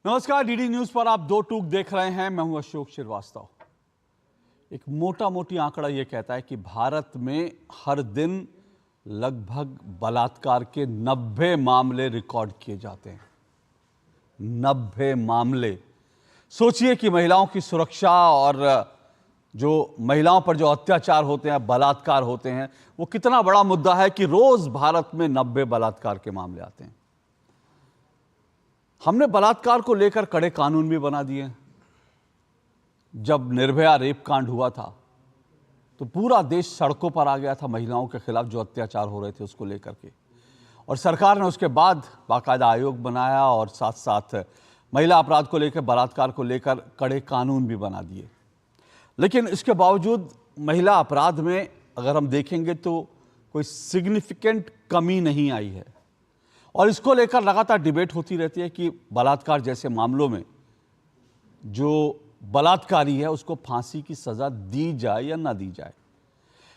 नमस्कार, DD news पर आप दो टूक देख रहे हैं। मैं हूं अशोक श्रीवास्तव। एक मोटा मोटी आंकड़ा यह कहता है कि भारत में हर दिन लगभग बलात्कार के 90 मामले रिकॉर्ड किए जाते हैं। 90 मामले। सोचिए कि महिलाओं की सुरक्षा और जो महिलाओं पर जो अत्याचार होते हैं, बलात्कार होते हैं, वो कितना बड़ा मुद्दा है कि रोज भारत में 90 बलात्कार के मामले आते हैं। हमने बलात्कार को लेकर कड़े कानून भी बना दिए। जब निर्भया रेप कांड हुआ था तो पूरा देश सड़कों पर आ गया था महिलाओं के खिलाफ जो अत्याचार हो रहे थे उसको लेकर के, और सरकार ने उसके बाद बाकायदा आयोग बनाया और साथ साथ महिला अपराध को लेकर, बलात्कार को लेकर कड़े कानून भी बना दिए। लेकिन इसके बावजूद महिला अपराध में अगर हम देखेंगे तो कोई सिग्निफिकेंट कमी नहीं आई है, और इसको लेकर लगातार डिबेट होती रहती है कि बलात्कार जैसे मामलों में जो बलात्कारी है उसको फांसी की सजा दी जाए या ना दी जाए।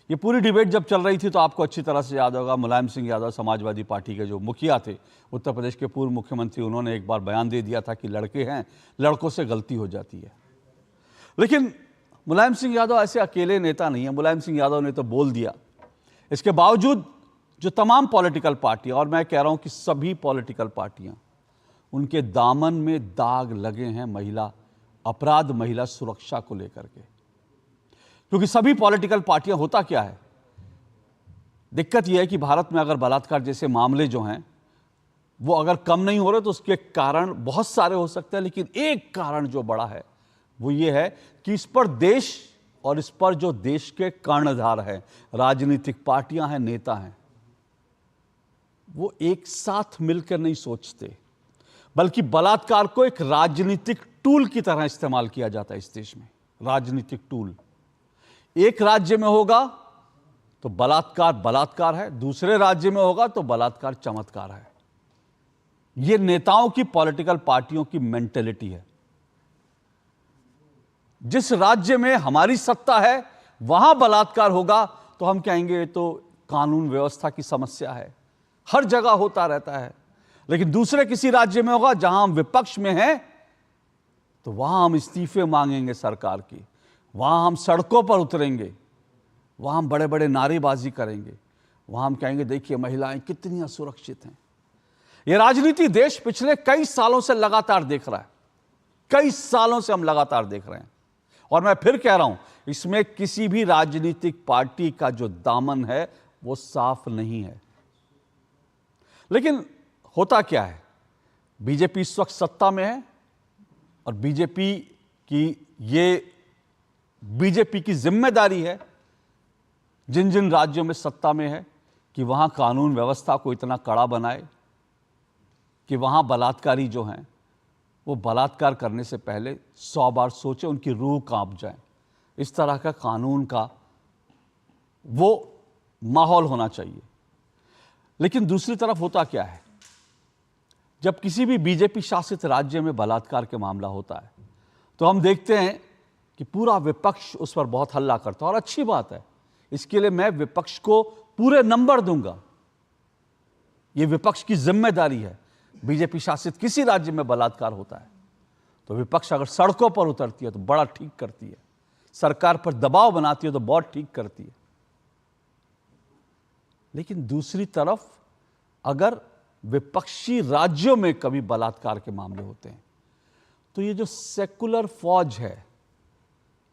ये पूरी डिबेट जब चल रही थी तो आपको अच्छी तरह से याद होगा, मुलायम सिंह यादव समाजवादी पार्टी के जो मुखिया थे, उत्तर प्रदेश के पूर्व मुख्यमंत्री, उन्होंने एक बार बयान दे दिया था कि लड़के हैं, लड़कों से गलती हो जाती है। लेकिन मुलायम सिंह यादव ऐसे अकेले नेता नहीं है। मुलायम सिंह यादव ने तो बोल दिया। इसके बावजूद जो तमाम पॉलिटिकल पार्टियां, और मैं कह रहा हूं कि सभी पॉलिटिकल पार्टियां, उनके दामन में दाग लगे हैं महिला अपराध, महिला सुरक्षा को लेकर के। क्योंकि सभी पॉलिटिकल पार्टियां, होता क्या है, दिक्कत यह है कि भारत में अगर बलात्कार जैसे मामले जो हैं वो अगर कम नहीं हो रहे तो उसके कारण बहुत सारे हो सकते हैं, लेकिन एक कारण जो बड़ा है वो ये है कि इस पर देश और इस पर जो देश के कर्णधार हैं, राजनीतिक पार्टियां हैं, नेता हैं, वो एक साथ मिलकर नहीं सोचते, बल्कि बलात्कार को एक राजनीतिक टूल की तरह इस्तेमाल किया जाता है इस देश में। राजनीतिक टूल। एक राज्य में होगा तो बलात्कार बलात्कार है, दूसरे राज्य में होगा तो बलात्कार चमत्कार है। यह नेताओं की, पॉलिटिकल पार्टियों की मेंटेलिटी है। जिस राज्य में हमारी सत्ता है वहां बलात्कार होगा तो हम कहेंगे ये तो कानून व्यवस्था की समस्या है, हर जगह होता रहता है। लेकिन दूसरे किसी राज्य में होगा जहां हम विपक्ष में हैं तो वहां हम इस्तीफे मांगेंगे सरकार की, वहां हम सड़कों पर उतरेंगे, वहां हम बड़े बड़े नारेबाजी करेंगे, वहां हम कहेंगे देखिए महिलाएं कितनी असुरक्षित हैं। यह राजनीति देश पिछले कई सालों से लगातार देख रहा है। कई सालों से हम लगातार देख रहे हैं, और मैं फिर कह रहा हूं, इसमें किसी भी राजनीतिक पार्टी का जो दामन है वो साफ नहीं है। लेकिन होता क्या है, बीजेपी इस वक्त सत्ता में है और बीजेपी की जिम्मेदारी है जिन जिन राज्यों में सत्ता में है कि वहां कानून व्यवस्था को इतना कड़ा बनाए कि वहां बलात्कारी जो हैं वो बलात्कार करने से पहले 100 बार सोचे, उनकी रूह कांप जाए। इस तरह का कानून का वो माहौल होना चाहिए। लेकिन दूसरी तरफ होता क्या है, जब किसी भी बीजेपी शासित राज्य में बलात्कार के मामला होता है तो हम देखते हैं कि पूरा विपक्ष उस पर बहुत हल्ला करता है, और अच्छी बात है। इसके लिए मैं विपक्ष को पूरे नंबर दूंगा। यह विपक्ष की जिम्मेदारी है। बीजेपी शासित किसी राज्य में बलात्कार होता है तो विपक्ष अगर सड़कों पर उतरती है तो बड़ा ठीक करती है, सरकार पर दबाव बनाती है तो बहुत ठीक करती है। लेकिन दूसरी तरफ अगर विपक्षी राज्यों में कभी बलात्कार के मामले होते हैं तो ये जो सेकुलर फौज है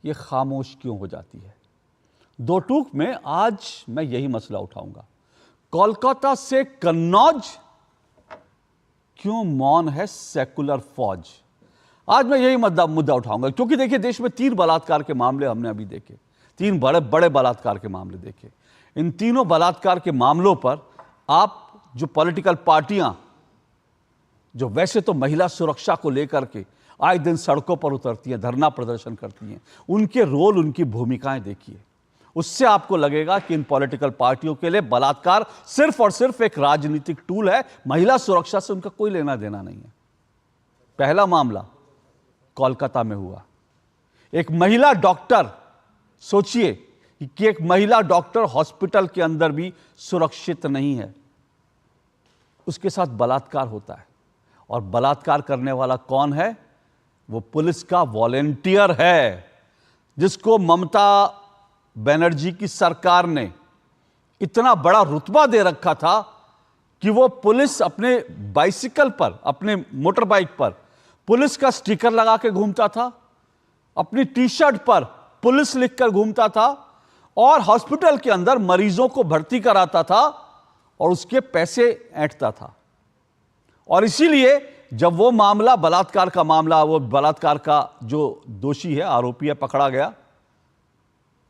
ये खामोश क्यों हो जाती है। दो टूक में आज मैं यही मसला उठाऊंगा। कोलकाता से कन्नौज क्यों मौन है सेकुलर फौज। आज मैं यही मुद्दा उठाऊंगा, क्योंकि देखिए देश में 3 बलात्कार के मामले हमने अभी देखे, 3 बड़े बड़े बलात्कार के मामले देखे। इन तीनों बलात्कार के मामलों पर आप जो पॉलिटिकल पार्टियां, जो वैसे तो महिला सुरक्षा को लेकर के आए दिन सड़कों पर उतरती हैं, धरना प्रदर्शन करती हैं, उनके रोल, उनकी भूमिकाएं देखिए। उससे आपको लगेगा कि इन पॉलिटिकल पार्टियों के लिए बलात्कार सिर्फ और सिर्फ एक राजनीतिक टूल है, महिला सुरक्षा से उनका कोई लेना देना नहीं है। पहला मामला कोलकाता में हुआ। एक महिला डॉक्टर, सोचिए कि एक महिला डॉक्टर हॉस्पिटल के अंदर भी सुरक्षित नहीं है, उसके साथ बलात्कार होता है और बलात्कार करने वाला कौन है? वो पुलिस का वॉलेंटियर है, जिसको ममता बनर्जी की सरकार ने इतना बड़ा रुतबा दे रखा था कि वो पुलिस अपने बाइसिकल पर, अपने मोटर बाइक पर पुलिस का स्टिकर लगा के घूमता था, अपनी टी शर्ट पर पुलिस लिखकर घूमता था और हॉस्पिटल के अंदर मरीजों को भर्ती कराता था और उसके पैसे ऐंठता था। और इसीलिए जब वो मामला, बलात्कार का मामला, वो बलात्कार का जो दोषी है, आरोपी है, पकड़ा गया,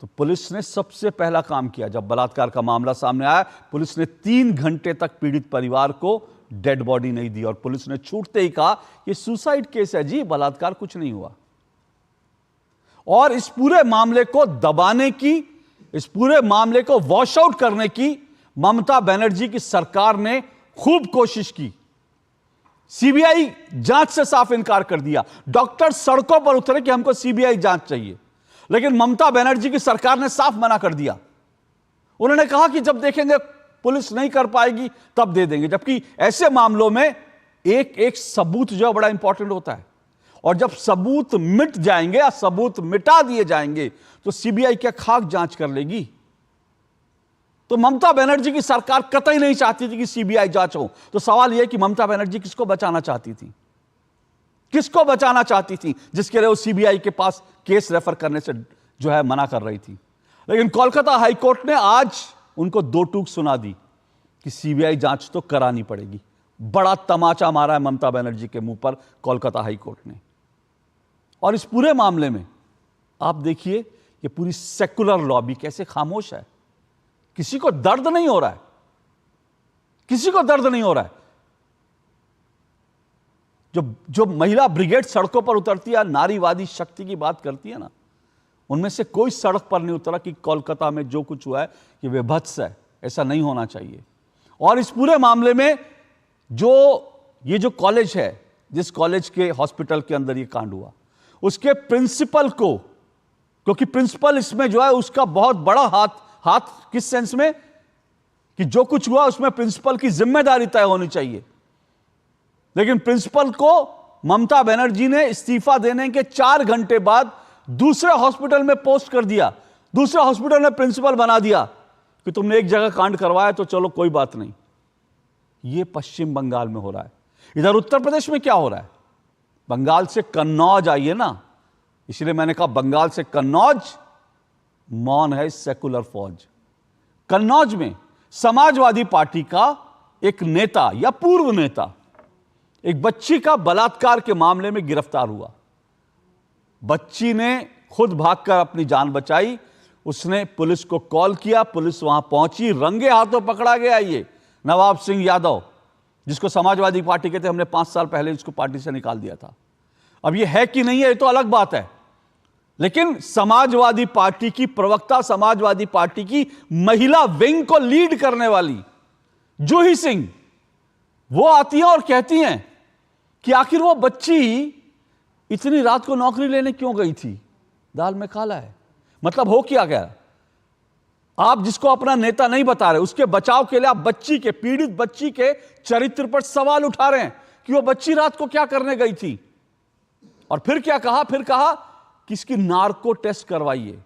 तो पुलिस ने सबसे पहला काम किया, जब बलात्कार का मामला सामने आया, पुलिस ने 3 घंटे तक पीड़ित परिवार को डेड बॉडी नहीं दी और पुलिस ने छूटते ही कहा ये सुसाइड केस है जी, बलात्कार कुछ नहीं हुआ। और इस पूरे मामले को दबाने की, इस पूरे मामले को वॉश आउट करने की ममता बनर्जी की सरकार ने खूब कोशिश की। सीबीआई जांच से साफ इनकार कर दिया, डॉक्टर सड़कों पर उतरे कि हमको सीबीआई जांच चाहिए, लेकिन ममता बनर्जी की सरकार ने साफ मना कर दिया। उन्होंने कहा कि जब देखेंगे पुलिस नहीं कर पाएगी तब दे देंगे, जबकि ऐसे मामलों में एक एक सबूत जो बड़ा इंपॉर्टेंट होता है, और जब सबूत मिट जाएंगे या सबूत मिटा दिए जाएंगे तो सीबीआई क्या खाक जांच कर लेगी? तो ममता बनर्जी की सरकार कतई नहीं चाहती थी कि सीबीआई जांच हो। तो सवाल यह कि ममता बनर्जी किसको बचाना चाहती थी? किसको बचाना चाहती थी जिसके लिए वो सीबीआई के पास केस रेफर करने से जो है मना कर रही थी? लेकिन कोलकाता हाईकोर्ट ने आज उनको 2 टूक सुना दी कि सीबीआई जांच तो करानी पड़ेगी। बड़ा तमाचा मारा है ममता बनर्जी के मुंह पर कोलकाता हाईकोर्ट ने। और इस पूरे मामले में आप देखिए ये पूरी सेकुलर लॉबी कैसे खामोश है। किसी को दर्द नहीं हो रहा है, किसी को दर्द नहीं हो रहा है। जो महिला ब्रिगेड सड़कों पर उतरती है, नारीवादी शक्ति की बात करती है ना, उनमें से कोई सड़क पर नहीं उतरा कि कोलकाता में जो कुछ हुआ है ये विभत्स है, ऐसा नहीं होना चाहिए। और इस पूरे मामले में ये जो कॉलेज है, जिस कॉलेज के हॉस्पिटल के अंदर ये कांड हुआ, उसके प्रिंसिपल को, क्योंकि प्रिंसिपल इसमें जो है उसका बहुत बड़ा हाथ किस सेंस में कि जो कुछ हुआ उसमें प्रिंसिपल की जिम्मेदारी तय होनी चाहिए। लेकिन प्रिंसिपल को ममता बनर्जी ने इस्तीफा देने के 4 घंटे बाद दूसरे हॉस्पिटल में पोस्ट कर दिया, दूसरे हॉस्पिटल में प्रिंसिपल बना दिया कि तुमने एक जगह कांड करवाया तो चलो कोई बात नहीं। यह पश्चिम बंगाल में हो रहा है। इधर उत्तर प्रदेश में क्या हो रहा है? बंगाल से कन्नौज आइए ना, इसलिए मैंने कहा बंगाल से कन्नौज मौन है सेकुलर फौज। कन्नौज में समाजवादी पार्टी का एक नेता या पूर्व नेता एक बच्ची का बलात्कार के मामले में गिरफ्तार हुआ। बच्ची ने खुद भागकर अपनी जान बचाई, उसने पुलिस को कॉल किया, पुलिस वहां पहुंची, रंगे हाथों पकड़ा गया ये नवाब सिंह यादव, जिसको समाजवादी पार्टी कहते, हमने 5 साल पहले इसको पार्टी से निकाल दिया था। अब ये है कि नहीं है ये तो अलग बात है, लेकिन समाजवादी पार्टी की प्रवक्ता, समाजवादी पार्टी की महिला विंग को लीड करने वाली जूही सिंह, वो आती हैं और कहती हैं कि आखिर वो बच्ची इतनी रात को नौकरी लेने क्यों गई थी? दाल में काला है। मतलब हो क्या गया? आप जिसको अपना नेता नहीं बता रहे, उसके बचाव के लिए आप बच्ची के, पीड़ित बच्ची के चरित्र पर सवाल उठा रहे हैं कि वो बच्ची रात को क्या करने गई थी। और फिर क्या कहा? फिर कहा कि इसकी नार्को टेस्ट करवाइए।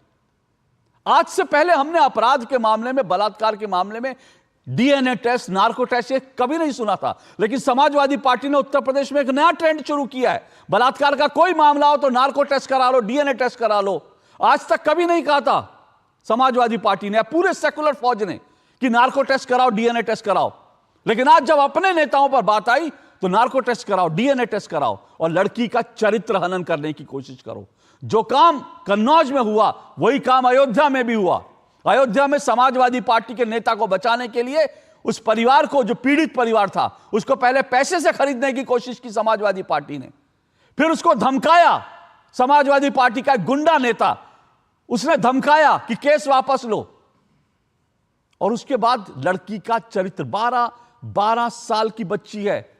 आज से पहले हमने अपराध के मामले में, बलात्कार के मामले में डीएनए टेस्ट, नार्को टेस्ट, ये कभी नहीं सुना था। लेकिन समाजवादी पार्टी ने उत्तर प्रदेश में एक नया ट्रेंड शुरू किया है। बलात्कार का कोई मामला हो तो नार्को टेस्ट करा लो, डीएनए टेस्ट करा लो। आज तक कभी नहीं कहा था समाजवादी पार्टी ने, पूरे सेकुलर फौज ने, कि नार्को टेस्ट कराओ, डीएनए टेस्ट कराओ। लेकिन आज जब अपने नेताओं पर बात आई तो नार्को टेस्ट कराओ, डीएनए टेस्ट कराओ और लड़की का चरित्र हनन करने की कोशिश करो। जो काम कन्नौज में हुआ वही काम अयोध्या में भी हुआ। अयोध्या में समाजवादी पार्टी के नेता को बचाने के लिए उस परिवार को, जो पीड़ित परिवार था, उसको पहले पैसे से खरीदने की कोशिश की समाजवादी पार्टी ने, फिर उसको धमकाया। समाजवादी पार्टी का एक गुंडा नेता, उसने धमकाया कि केस वापस लो। और उसके बाद लड़की का चरित्र, 12 साल की बच्ची है,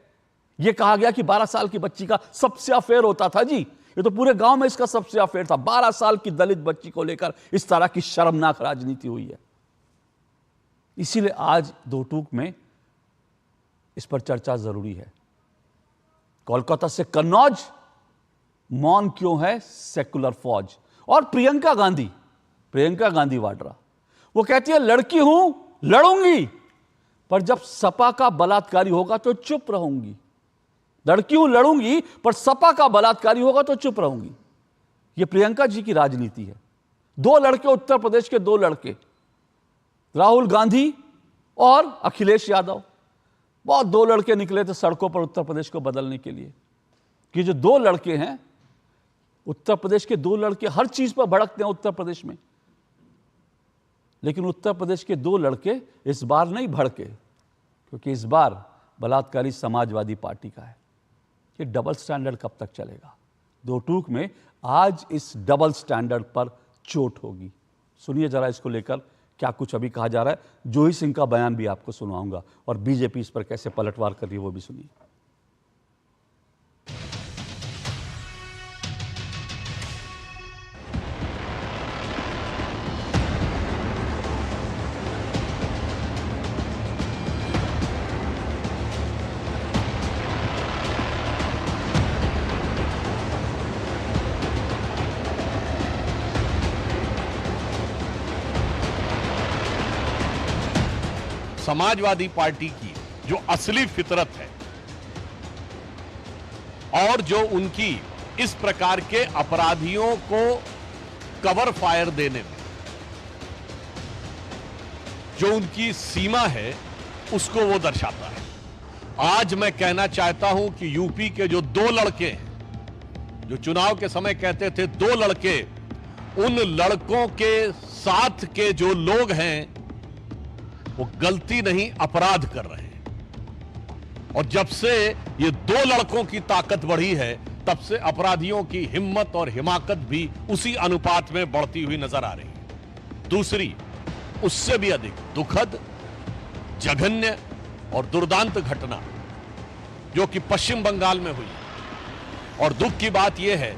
यह कहा गया कि 12 साल की बच्ची का सबसे अफेयर होता था जी। ये तो पूरे गांव में इसका सबसे अफेयर था। 12 साल की दलित बच्ची को लेकर इस तरह की शर्मनाक राजनीति हुई है। इसीलिए आज 2 टूक में इस पर चर्चा जरूरी है। कोलकाता से कन्नौज, मौन क्यों है सेकुलर फौज। और प्रियंका गांधी वाड्रा, वो कहती है लड़की हूं, लड़ूंगी, पर जब सपा का बलात्कारी होगा तो चुप रहूंगी। लड़की हूं, लड़ूंगी, पर सपा का बलात्कारी होगा तो चुप रहूंगी। यह प्रियंका जी की राजनीति है। दो लड़के, उत्तर प्रदेश के दो लड़के, राहुल गांधी और अखिलेश यादव, बहुत दो लड़के निकले थे सड़कों पर उत्तर प्रदेश को बदलने के लिए। कि जो दो लड़के हैं, उत्तर प्रदेश के दो लड़के हर चीज पर भड़कते हैं उत्तर प्रदेश में, लेकिन उत्तर प्रदेश के दो लड़के इस बार नहीं भड़के, क्योंकि इस बार बलात्कारी समाजवादी पार्टी का है। ये डबल स्टैंडर्ड कब तक चलेगा? दो टूक में आज इस डबल स्टैंडर्ड पर चोट होगी। सुनिए जरा इसको लेकर क्या कुछ अभी कहा जा रहा है। जोही सिंह का बयान भी आपको सुनाऊंगा और बीजेपी इस पर कैसे पलटवार कर रही है वो भी सुनिए। समाजवादी पार्टी की जो असली फितरत है और जो उनकी इस प्रकार के अपराधियों को कवर फायर देने में जो उनकी सीमा है, उसको वो दर्शाता है। आज मैं कहना चाहता हूं कि यूपी के जो दो लड़के हैं, जो चुनाव के समय कहते थे दो लड़के, उन लड़कों के साथ के जो लोग हैं वो गलती नहीं अपराध कर रहे हैं। और जब से ये दो लड़कों की ताकत बढ़ी है, तब से अपराधियों की हिम्मत और हिमाकत भी उसी अनुपात में बढ़ती हुई नजर आ रही है। दूसरी, उससे भी अधिक दुखद, जघन्य और दुर्दांत घटना जो कि पश्चिम बंगाल में हुई, और दुख की बात यह है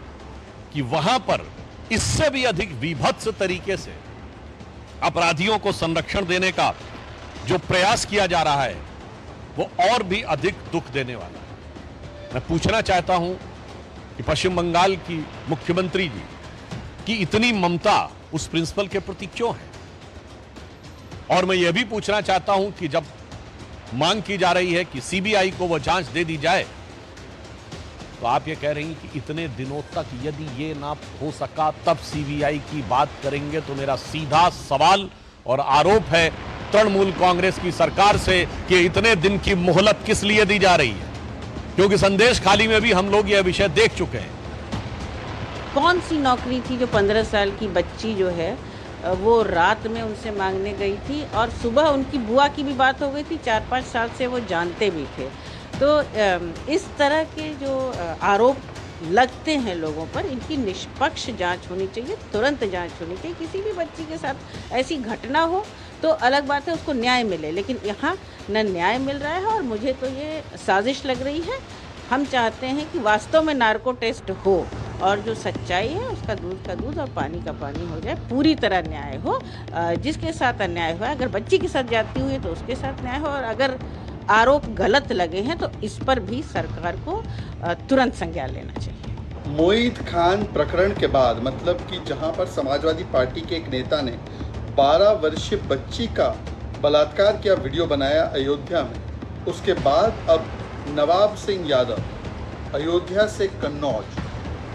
कि वहां पर इससे भी अधिक विभत्स तरीके से अपराधियों को संरक्षण देने का जो प्रयास किया जा रहा है, वो और भी अधिक दुख देने वाला है। मैं पूछना चाहता हूं कि पश्चिम बंगाल की मुख्यमंत्री जी की इतनी ममता उस प्रिंसिपल के प्रति क्यों है? और मैं यह भी पूछना चाहता हूं कि जब मांग की जा रही है कि सीबीआई को वो जांच दे दी जाए, तो आप ये कह रही हैं कि इतने दिनों तक यदि ये ना हो सका तब सीबीआई की बात करेंगे। तो मेरा सीधा सवाल और आरोप है तृणमूल कांग्रेस की सरकार से कि इतने दिन की मोहलत किस लिए दी जा रही है, क्योंकि संदेश खाली में भी हम लोग यह विषय देख चुके हैं। कौन सी नौकरी थी जो 15 साल की बच्ची जो है वो रात में उनसे मांगने गई थी और सुबह उनकी बुआ की भी बात हो गई थी, 4-5 साल से वो जानते भी थे। तो इस तरह के जो आरोप लगते हैं लोगों पर, इनकी निष्पक्ष जांच होनी चाहिए, तुरंत जांच होनी चाहिए। किसी भी बच्ची के साथ ऐसी घटना हो तो अलग बात है, उसको न्याय मिले, लेकिन यहाँ न न्याय मिल रहा है और मुझे तो ये साजिश लग रही है। हम चाहते हैं कि वास्तव में नार्को टेस्ट हो और जो सच्चाई है उसका दूध का दूध और पानी का पानी हो जाए, पूरी तरह न्याय हो। जिसके साथ अन्याय हुआ, अगर बच्ची के साथ जाती हुई है तो उसके साथ न्याय हो, और अगर आरोप गलत लगे हैं तो इस पर भी सरकार को तुरंत संज्ञान लेना चाहिए। मोईद खान प्रकरण के बाद, मतलब कि जहां पर समाजवादी पार्टी के एक नेता ने 12 वर्षीय बच्ची का बलात्कार किया, वीडियो बनाया अयोध्या में, उसके बाद अब नवाब सिंह यादव अयोध्या से कन्नौज,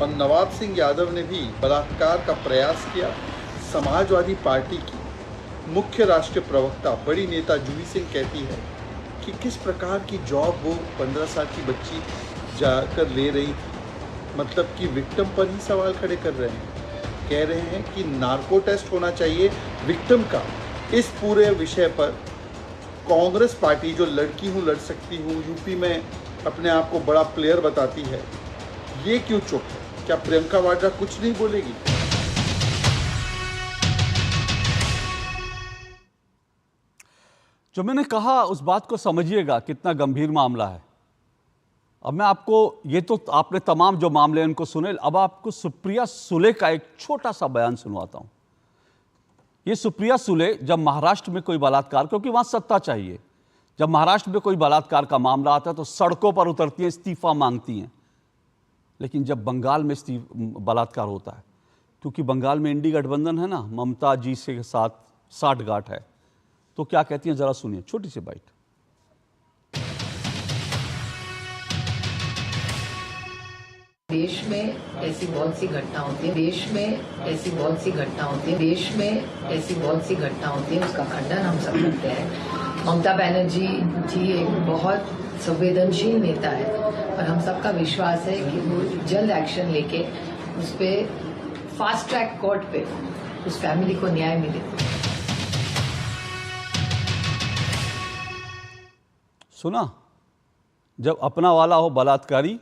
और नवाब सिंह यादव ने भी बलात्कार का प्रयास किया। समाजवादी पार्टी की मुख्य राष्ट्रीय प्रवक्ता, बड़ी नेता जूही सिंह कहती है कि किस प्रकार की जॉब वो 15 साल की बच्ची जाकर ले रही थी, मतलब कि विक्टिम पर ही सवाल खड़े कर रहे हैं। कह रहे हैं कि नार्को टेस्ट होना चाहिए विक्टिम का। इस पूरे विषय पर कांग्रेस पार्टी, जो लड़की हूँ लड़ सकती हूँ, यूपी में अपने आप को बड़ा प्लेयर बताती है, ये क्यों चुप है? क्या प्रियंका वाड्रा कुछ नहीं बोलेगी? जो मैंने कहा उस बात को समझिएगा कितना गंभीर मामला है। अब मैं आपको, ये तो आपने तमाम जो मामले इनको सुने, अब आपको सुप्रिया सुले का एक छोटा सा बयान सुनवाता हूं। ये सुप्रिया सुले जब महाराष्ट्र में कोई बलात्कार, क्योंकि वहां सत्ता चाहिए, जब महाराष्ट्र में कोई बलात्कार का मामला आता है तो सड़कों पर उतरती हैं, इस्तीफा मांगती हैं। लेकिन जब बंगाल में बलात्कार होता है, क्योंकि बंगाल में इंडी गठबंधन है ना, ममता जी से साथ साठगांठ है, तो क्या कहती हैं जरा सुनिए, छोटी सी बाइट। देश में ऐसी बहुत सी घटना होती है, देश में ऐसी बहुत सी घटना होती है, देश में ऐसी बहुत सी घटना होती है, उसका खंडन हम सब करते हैं। ममता बनर्जी जी एक बहुत संवेदनशील नेता है और हम सबका विश्वास है कि वो जल्द एक्शन लेके उस पे फास्ट ट्रैक कोर्ट पे उस फैमिली को न्याय मिले। सुना, जब अपना वाला हो बलात्कारी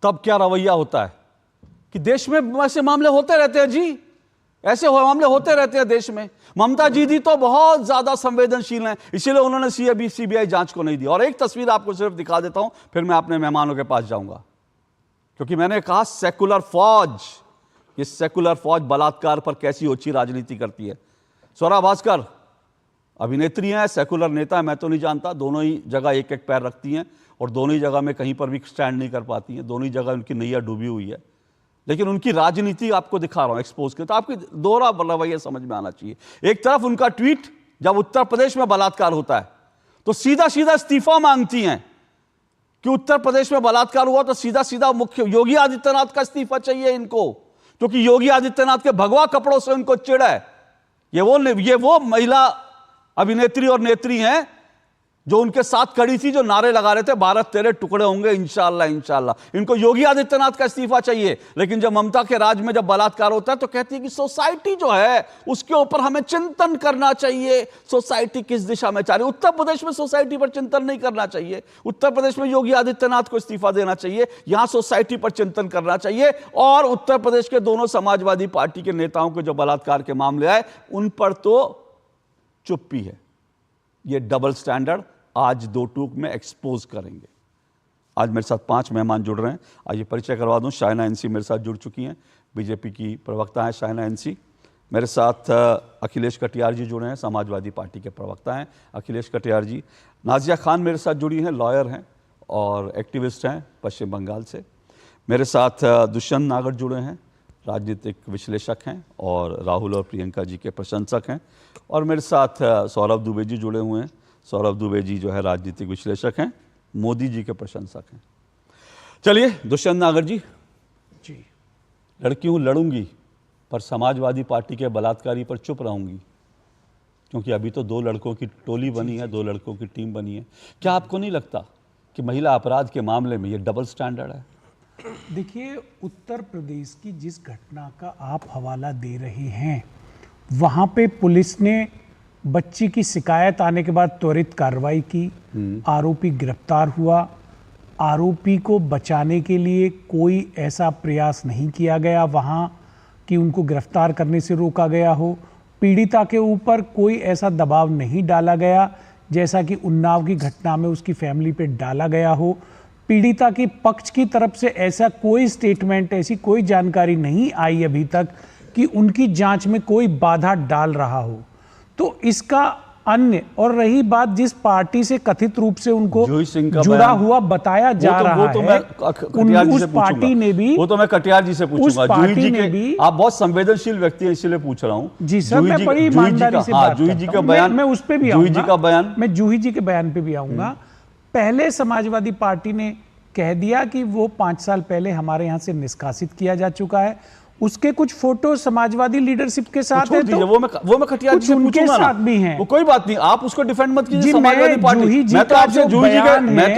तब क्या रवैया होता है कि देश में ऐसे मामले होते रहते हैं जी, ऐसे मामले होते रहते हैं देश में। ममता जी तो बहुत ज्यादा संवेदनशील हैं, इसीलिए उन्होंने सीबीआई जांच को नहीं दी। और एक तस्वीर आपको सिर्फ दिखा देता हूं, फिर मैं अपने मेहमानों के पास जाऊंगा, क्योंकि मैंने कहा सेकुलर फौज, ये सेकुलर फौज बलात्कार पर कैसी ओछी राजनीति करती है। स्वरा भास्कर अभिनेत्री हैं, सेकुलर नेता है, मैं तो नहीं जानता, दोनों ही जगह एक एक पैर रखती हैं और दोनों ही जगह में कहीं पर भी स्टैंड नहीं कर पाती हैं, दोनों ही जगह उनकी नैया डूबी हुई है। लेकिन उनकी राजनीति आपको दिखा रहा हूं एक्सपोज के, तो आपकी दोहरा रवैया समझ में आना चाहिए। एक तरफ उनका ट्वीट, जब उत्तर प्रदेश में बलात्कार होता है तो सीधा सीधा इस्तीफा मांगती हैं कि उत्तर प्रदेश में बलात्कार हुआ तो सीधा सीधा मुख्य योगी आदित्यनाथ का इस्तीफा चाहिए इनको, क्योंकि योगी आदित्यनाथ के भगवा कपड़ों से उनको चिढ़ है। ये वो महिला अभिनेत्री और नेत्री हैं जो उनके साथ खड़ी थी, जो नारे लगा रहे थे भारत तेरे टुकड़े होंगे इंशाल्लाह इंशाल्लाह। इनको योगी आदित्यनाथ का इस्तीफा चाहिए। लेकिन जब ममता के राज में जब बलात्कार होता है तो कहती है कि सोसाइटी जो है उसके ऊपर हमें चिंतन करना चाहिए, सोसाइटी किस दिशा में जा रही है। उत्तर प्रदेश में सोसाइटी पर चिंतन नहीं करना चाहिए, उत्तर प्रदेश में योगी आदित्यनाथ को इस्तीफा देना चाहिए, यहां सोसाइटी पर चिंतन करना चाहिए। और उत्तर प्रदेश के दोनों समाजवादी पार्टी के नेताओं के जो बलात्कार के मामले आए उन पर तो चुप्पी है। ये डबल स्टैंडर्ड आज दो टूक में एक्सपोज करेंगे। आज मेरे साथ 5 मेहमान जुड़ रहे हैं, आइए परिचय करवा दूं। शाइना एनसी मेरे साथ जुड़ चुकी हैं, बीजेपी की प्रवक्ता हैं शाइना एनसी। मेरे साथ अखिलेश कटियार जी जुड़े हैं, समाजवादी पार्टी के प्रवक्ता हैं अखिलेश कटियार जी। नाजिया खान मेरे साथ जुड़ी हैं, लॉयर हैं और एक्टिविस्ट हैं पश्चिम बंगाल से। मेरे साथ दुष्यंत नागर जुड़े हैं, राजनीतिक विश्लेषक हैं और राहुल और प्रियंका जी के प्रशंसक हैं। और मेरे साथ सौरभ दुबे जी जुड़े हुए हैं। सौरभ दुबे जी जो है राजनीतिक विश्लेषक हैं, मोदी जी के प्रशंसक हैं। चलिए दुष्यंत नागर जी, लड़की हूँ लड़ूंगी पर समाजवादी पार्टी के बलात्कारी पर चुप रहूंगी, क्योंकि अभी तो 2 लड़कों की टोली बनी है, 2 लड़कों की टीम बनी है। क्या आपको नहीं लगता कि महिला अपराध के मामले में ये डबल स्टैंडर्ड है? देखिए, उत्तर प्रदेश की जिस घटना का आप हवाला दे रहे हैं, वहाँ पे पुलिस ने बच्ची की शिकायत आने के बाद त्वरित कार्रवाई की, आरोपी गिरफ्तार हुआ। आरोपी को बचाने के लिए कोई ऐसा प्रयास नहीं किया गया वहाँ कि उनको गिरफ्तार करने से रोका गया हो। पीड़िता के ऊपर कोई ऐसा दबाव नहीं डाला गया जैसा कि उन्नाव की घटना में उसकी फैमिली पे डाला गया हो। पीड़िता के पक्ष की तरफ से ऐसा कोई स्टेटमेंट, ऐसी कोई जानकारी नहीं आई अभी तक कि उनकी जांच में कोई बाधा डाल रहा हो। तो इसका अन्य, और रही बात जिस पार्टी से कथित रूप से उनको जुड़ा हुआ बताया जा रहा है, उस पार्टी ने भी, वो तो मैं कटियार जी से पूछूंगा। जूही जी के, आप बहुत संवेदनशील व्यक्ति हैं इसलिए पूछ रहा हूँ। जी सर, मैं बड़ी ईमानदारी से बात करता हूं। मैं उस पे भी आऊंगा, मैं जूही जी के बयान पे भी आऊंगा। पहले समाजवादी पार्टी ने कह दिया कि वो 5 साल पहले हमारे यहाँ से निष्कासित किया जा चुका है। उसके कुछ फोटो समाजवादी लीडरशिप के साथ है, तो वो मैं कटियार जी से उनके साथ भी हैं। वो कोई बात नहीं, आप उसको डिफेंड मत कीजिए समाजवादी पार्टी। मैं तो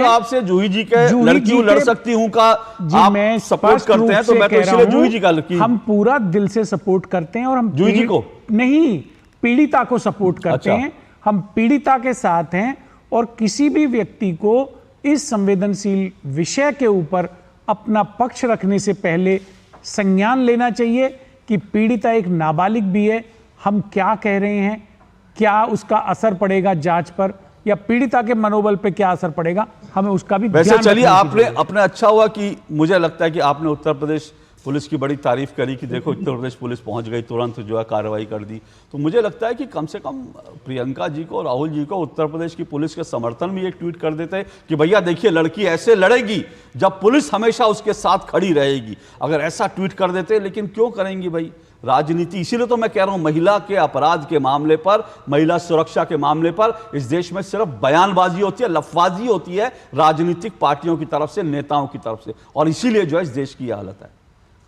आपसे जूही जी के लड़की लड़ सकती हूँ का आप सपोर्ट करते हैं, तो मैं तो इसलिए जूही जी का, हम पूरा दिल से सपोर्ट करते हैं और हम जूही जी को नहीं, पीड़िता को सपोर्ट करते हैं। हम पीड़िता के साथ हैं और किसी भी व्यक्ति को इस संवेदनशील विषय के ऊपर अपना पक्ष रखने से पहले संज्ञान लेना चाहिए कि पीड़िता एक नाबालिग भी है। हम क्या कह रहे हैं, क्या उसका असर पड़ेगा जांच पर, या पीड़िता के मनोबल पे क्या असर पड़ेगा, हमें उसका भी वैसे चलिए, आपने अपने अच्छा हुआ कि मुझे लगता है कि आपने उत्तर प्रदेश पुलिस की बड़ी तारीफ करी कि देखो उत्तर प्रदेश पुलिस पहुंच गई, तुरंत जो है कार्रवाई कर दी। तो मुझे लगता है कि कम से कम प्रियंका जी को, राहुल जी को उत्तर प्रदेश की पुलिस के समर्थन में एक ट्वीट कर देते कि भैया देखिए लड़की ऐसे लड़ेगी जब पुलिस हमेशा उसके साथ खड़ी रहेगी, अगर ऐसा ट्वीट कर देते। लेकिन क्यों करेंगी भाई राजनीति? इसीलिए तो मैं कह रहा हूं महिला के अपराध के मामले पर, महिला सुरक्षा के मामले पर इस देश में सिर्फ बयानबाजी होती है, लफबाजी होती है राजनीतिक पार्टियों की तरफ से, नेताओं की तरफ से, और इसीलिए जो है इस देश की यह हालत है।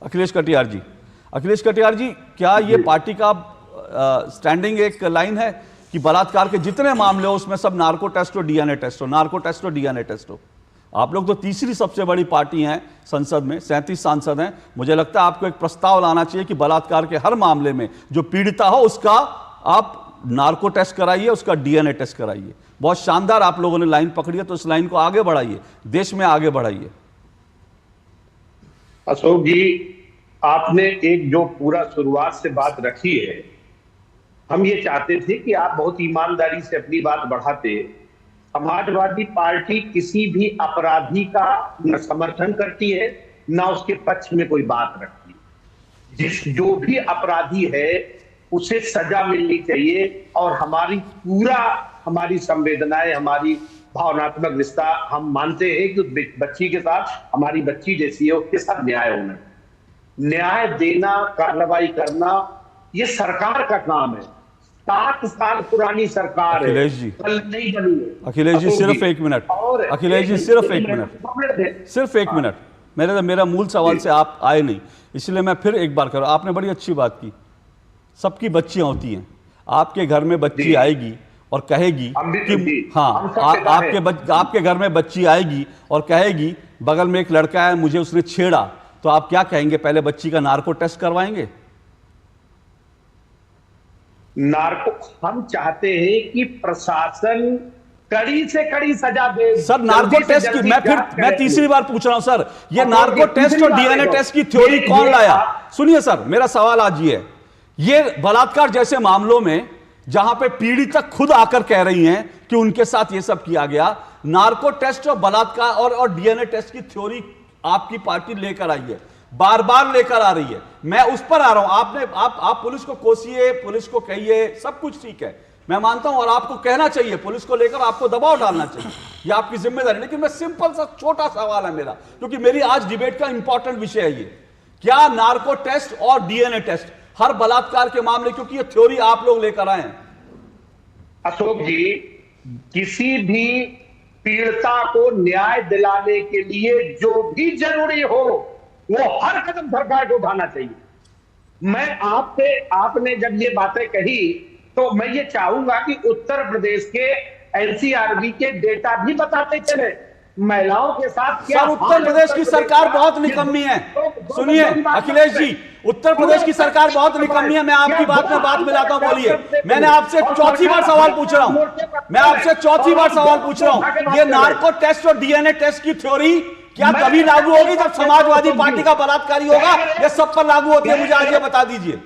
अखिलेश कटियार जी, अखिलेश कटियार जी, क्या ये पार्टी का स्टैंडिंग एक लाइन है कि बलात्कार के जितने मामले हो उसमें सब नार्को टेस्ट हो, डीएनए टेस्ट हो, नार्को टेस्ट हो, डीएनए टेस्ट हो? आप लोग तो तीसरी सबसे बड़ी पार्टी हैं संसद में, 37 सांसद हैं। मुझे लगता है आपको एक प्रस्ताव लाना चाहिए कि बलात्कार के हर मामले में जो पीड़िता हो उसका आप नार्को टेस्ट कराइए, उसका डीएनए टेस्ट कराइए। बहुत शानदार आप लोगों ने लाइन पकड़ी है, तो इस लाइन को आगे बढ़ाइए, देश में आगे बढ़ाइए। अशोक जी, आपने एक जो पूरा शुरुआत से बात रखी है, हम ये चाहते थे कि आप बहुत ईमानदारी से अपनी बात बढ़ाते। समाजवादी पार्टी किसी भी अपराधी का न समर्थन करती है, न उसके पक्ष में कोई बात रखती है। जो भी अपराधी है उसे सजा मिलनी चाहिए, और हमारी संवेदनाएं, हमारी भावनात्मक रिश्ता, हम मानते हैं कि बच्ची के साथ, हमारी बच्ची जैसी है, उसके साथ न्याय होना, न्याय देना, कार्रवाई करना, ये सरकार का काम है। 7 साल पुरानी सरकार है, अखिलेश जी, कल नहीं बनी है। अखिलेश जी सिर्फ एक मिनट, अखिलेश जी सिर्फ एक मिनट, सिर्फ एक मिनट। मेरा मूल सवाल से आप आए नहीं, इसलिए मैं फिर एक बार करूं। आपने बड़ी अच्छी बात की, सबकी बच्चियां होती हैं, आपके घर में बच्ची आएगी और कहेगी कि हाँ, आपके घर में बच्ची आएगी और कहेगी बगल में एक लड़का है, मुझे उसने छेड़ा, तो आप क्या कहेंगे? पहले बच्ची का नार्को टेस्ट करवाएंगे? हम चाहते हैं कि प्रशासन कड़ी से कड़ी सजा दे। सर नार्को टेस्ट की मैं तीसरी बार पूछ रहा हूं सर, ये नार्को टेस्ट और डीएनए टेस्ट की थ्योरी कौन लाया? सुनिए सर, मेरा सवाल आज ये बलात्कार जैसे मामलों में जहां पे पीड़िता खुद आकर कह रही हैं कि उनके साथ ये सब किया गया, नार्को टेस्ट और बलात्कार और डीएनए टेस्ट की थ्योरी आपकी पार्टी लेकर आई है, बार बार लेकर आ रही है। मैं उस पर आ रहा हूं। आप पुलिस को कोसिए, पुलिस को कहिए, सब कुछ ठीक है, मैं मानता हूं, और आपको कहना चाहिए, पुलिस को लेकर आपको दबाव डालना चाहिए, ये आपकी जिम्मेदारी। लेकिन मैं सिंपल सा छोटा सवाल है मेरा, क्योंकि मेरी आज डिबेट का इंपॉर्टेंट विषय है ये, क्या नार्को टेस्ट और डीएनए टेस्ट हर बलात्कार के मामले, क्योंकि ये थ्योरी आप लोग लेकर आए हैं। अशोक जी, किसी भी पीड़िता को न्याय दिलाने के लिए जो भी जरूरी हो वो हर कदम सरकार को उठाना चाहिए। मैं आपने जब ये बातें कही तो मैं ये चाहूंगा कि उत्तर प्रदेश के एनसीआरबी के डेटा भी बताते चले, महिलाओं के साथ क्या। सर उत्तर प्रदेश की सरकार बहुत निकम्मी है। सुनिए अखिलेश जी, उत्तर प्रदेश की सरकार बहुत निकम्मी है। मैं आपकी बात में बात मिलाता हूं, बोलिए। मैंने आपसे चौथी बार सवाल पूछ रहा हूं, मैं आपसे चौथी बार सवाल पूछ रहा हूं, ये नार्को टेस्ट और डीएनए टेस्ट की थ्योरी क्या तभी लागू होगी जब समाजवादी पार्टी का बलात्कारी होगा, या सब पर लागू होती है? मुझे आज ये बता दीजिए।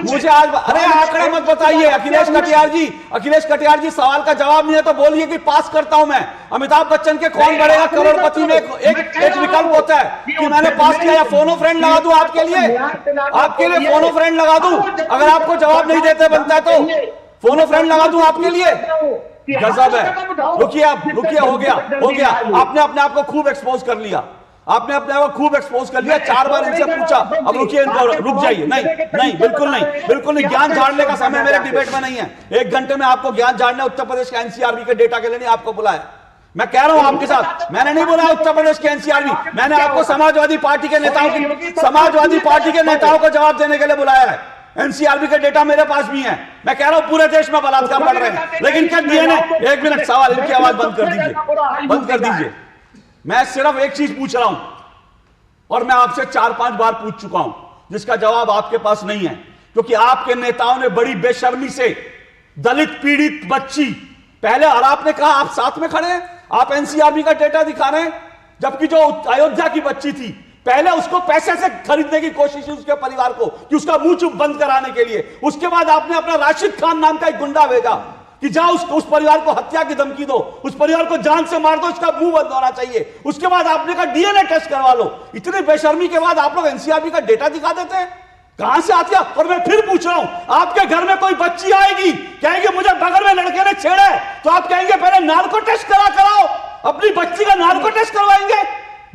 मुझे आज अरे आंकड़े मत बताइए अखिलेश कटियार जी। अखिलेश कटियार जी, सवाल का जवाब नहीं है तो बोलिए कि पास करता हूं मैं। अमिताभ बच्चन के कौन बढ़ेगा करोड़पति में एक विकल्प होता है कि मैंने पास किया, या फोनो फ्रेंड लगा दूं आपके लिए फोनो फ्रेंड लगा दूं? अगर आपको जवाब नहीं देते बनता है तो फोनो फ्रेंड लगा दूं आपके लिए? गजब है। रुकिए, हो गया। आपने अपने आप को खूब एक्सपोज कर लिया, आपने अपने आप को खूब एक्सपोज कर लिया। 4 बार इनसे पूछा, अब रुकिए, रुक जाइए। नहीं, बिल्कुल नहीं। ज्ञान झाड़ने का समय मेरे डिबेट में नहीं है। 1 घंटे में आपको ज्ञान झाड़ना उत्तर प्रदेश के एनसीआरबी के डेटा के लिए नहीं आपको बुलाया। मैं कह रहा हूं आपके साथ, मैंने नहीं बुलाया उत्तर प्रदेश के एनसीआरबी, मैंने आपको समाजवादी पार्टी के नेताओं को जवाब देने के लिए बुलाया है। एनसीआरबी के डेटा मेरे पास भी है। मैं कह रहा हूं पूरे देश में बलात्कार बढ़ रहे हैं, लेकिन क्या डीएनए? 1 मिनट, सवाल, इनकी आवाज बंद कर दीजिए। मैं सिर्फ एक चीज पूछ रहा हूं, और मैं आपसे 4-5 बार पूछ चुका हूं, जिसका जवाब आपके पास नहीं है, क्योंकि आपके नेताओं ने बड़ी बेशर्मी से दलित पीड़ित बच्ची पहले, और आपने कहा आप साथ में खड़े हैं, आप एनसीआरबी का डेटा दिखा रहे हैं, जबकि जो अयोध्या की बच्ची थी पहले उसको पैसे से खरीदने की कोशिश की उसके परिवार को, कि उसका मुंह चुप बंद कराने के लिए। उसके बाद आपने अपना राशिद खान नाम का एक गुंडा भेजा, कि जाओ उस परिवार को हत्या की धमकी दो, उस परिवार को जान से मार दो, उसका मुंह बंद होना चाहिए। उसके बाद आपने कहा डीएनए टेस्ट करवा लो। इतनी बेशर्मी के बाद आप लोग एनसीआरबी का डेटा दिखा देते हैं, कहां से आती है? और मैं फिर पूछ रहा हूं, आपके घर में कोई बच्ची आएगी, कहेंगे मुझे बगल में लड़के ने छेड़ा है, तो आप कहेंगे पहले नार्को टेस्ट कराओ, अपनी बच्ची का नार्को टेस्ट करवाएंगे?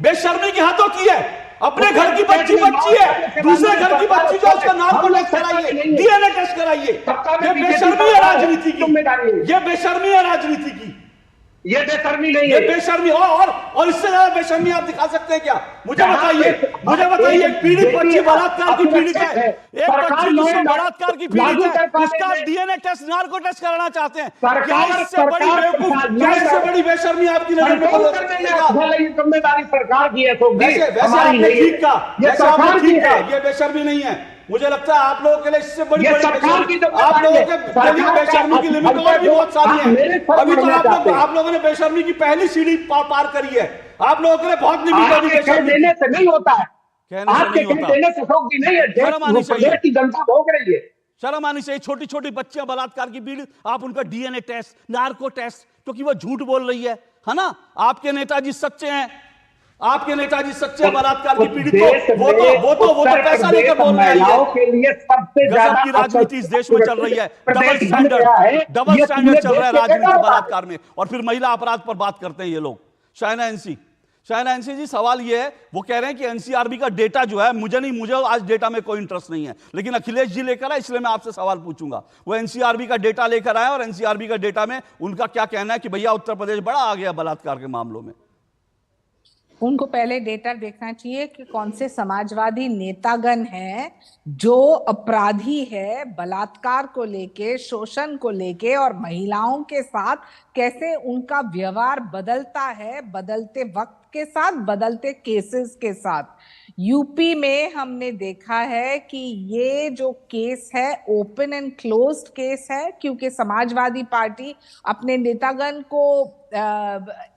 बेशर्मी की हद होती है। अपने घर की बच्ची है, दूसरे घर की बच्ची जो उसका नार्को टेस्ट कराइए, डीएनए टेस्ट कराइए। ये बेशर्मी है राजनीति की, ये बेशर्मी है राजनीति की, ये बेशर्मी नहीं ये है। बेशर्मी और इससे ज्यादा बेशर्मी आप दिखा सकते हैं क्या? मुझे बताइए, एक पीड़ित बच्ची बलात्कार की पीड़ित है, एक बच्ची जिसको बलात्कार की पीड़ित है, उसका डीएनए टेस्ट, नार्को टेस्ट कराना चाहते हैं। क्या इससे बड़ी बेवकूफ, क्या इससे बड़ी बेशर्मी आपकी नजर में? जिम्मेदारी सरकार की है, वैसे आपने ठीक कहा, ये बेशर्मी नहीं है। मुझे लगता है आप लोगों के लिए इससे बड़ी सरकार की आप लोगों के बेशर्मी की लिमिट और भी बहुत सारी है। अभी तो आप लोगों ने बेशर्मी की पहली सीढ़ी पार करी है। आप लोगों के लिए बहुत लिमिट है बेशर्मी। देने से नहीं होता है, कहने से नहीं होता, देने से ठोक दी नहीं है, देश की जनता भोग रही है। शर्म आनी चाहिए। छोटी छोटी बच्चियां बलात्कार की पीड़ित, आप उनका डीएनए टेस्ट, नार्को टेस्ट, क्योंकि वो झूठ बोल रही है ना? आपके नेताजी सच्चे हैं, आपके नेताजी सच्चे बलात्कार की पीड़ित को वो तो पैसा लेकर बोल रहे हैं के लिए सबसे गजब की राजनीति इस देश में चल रही है। डबल स्टैंडर्ड चल रहा है राजनीति बलात्कार में। और फिर महिला अपराध पर बात करते हैं ये लोग। शाइना एनसी जी, सवाल ये है, वो कह रहे हैं कि एनसीआरबी का डेटा जो है, मुझे आज डेटा में कोई इंटरेस्ट नहीं है, लेकिन अखिलेश जी लेकर आए, इसलिए मैं आपसे सवाल पूछूंगा। वो एनसीआरबी का डेटा लेकर आए और एनसीआरबी का डेटा में उनका क्या कहना है कि भैया उत्तर प्रदेश बड़ा आ गया बलात्कार के मामलों में। उनको पहले डेटा देखना चाहिए कि कौन से समाजवादी नेतागण हैं जो अपराधी है बलात्कार को लेके, शोषण को लेके, और महिलाओं के साथ कैसे उनका व्यवहार बदलता है बदलते वक्त के साथ, बदलते केसेस के साथ। यूपी में हमने देखा है कि ये जो केस है ओपन एंड क्लोज्ड केस है, क्योंकि समाजवादी पार्टी अपने नेतागण को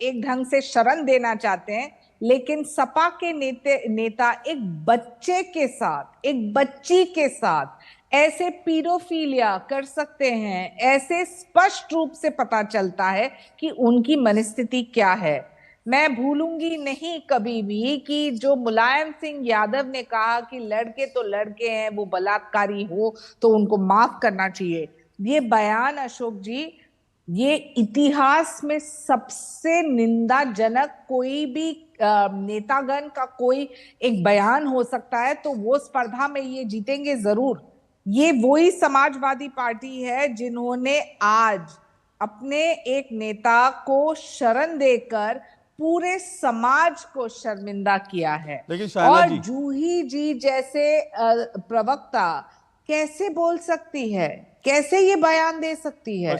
एक ढंग से शरण देना चाहते हैं, लेकिन सपा के नेता एक बच्चे के साथ, एक बच्ची के साथ ऐसे पीडोफिलिया कर सकते हैं, ऐसे स्पष्ट रूप से पता चलता है कि उनकी मनस्थिति क्या है। मैं भूलूंगी नहीं कभी भी कि जो मुलायम सिंह यादव ने कहा कि लड़के तो लड़के हैं, वो बलात्कारी हो तो उनको माफ करना चाहिए। ये बयान अशोक जी, ये इतिहास में सबसे निंदाजनक कोई भी नेतागण का कोई एक बयान हो सकता है, तो वो स्पर्धा में ये जीतेंगे जरूर। ये वही समाजवादी पार्टी है जिन्होंने आज अपने एक नेता को शरण देकर पूरे समाज को शर्मिंदा किया है। और जूही जी जैसे प्रवक्ता कैसे बोल सकती है, कैसे ये बयान दे सकती है?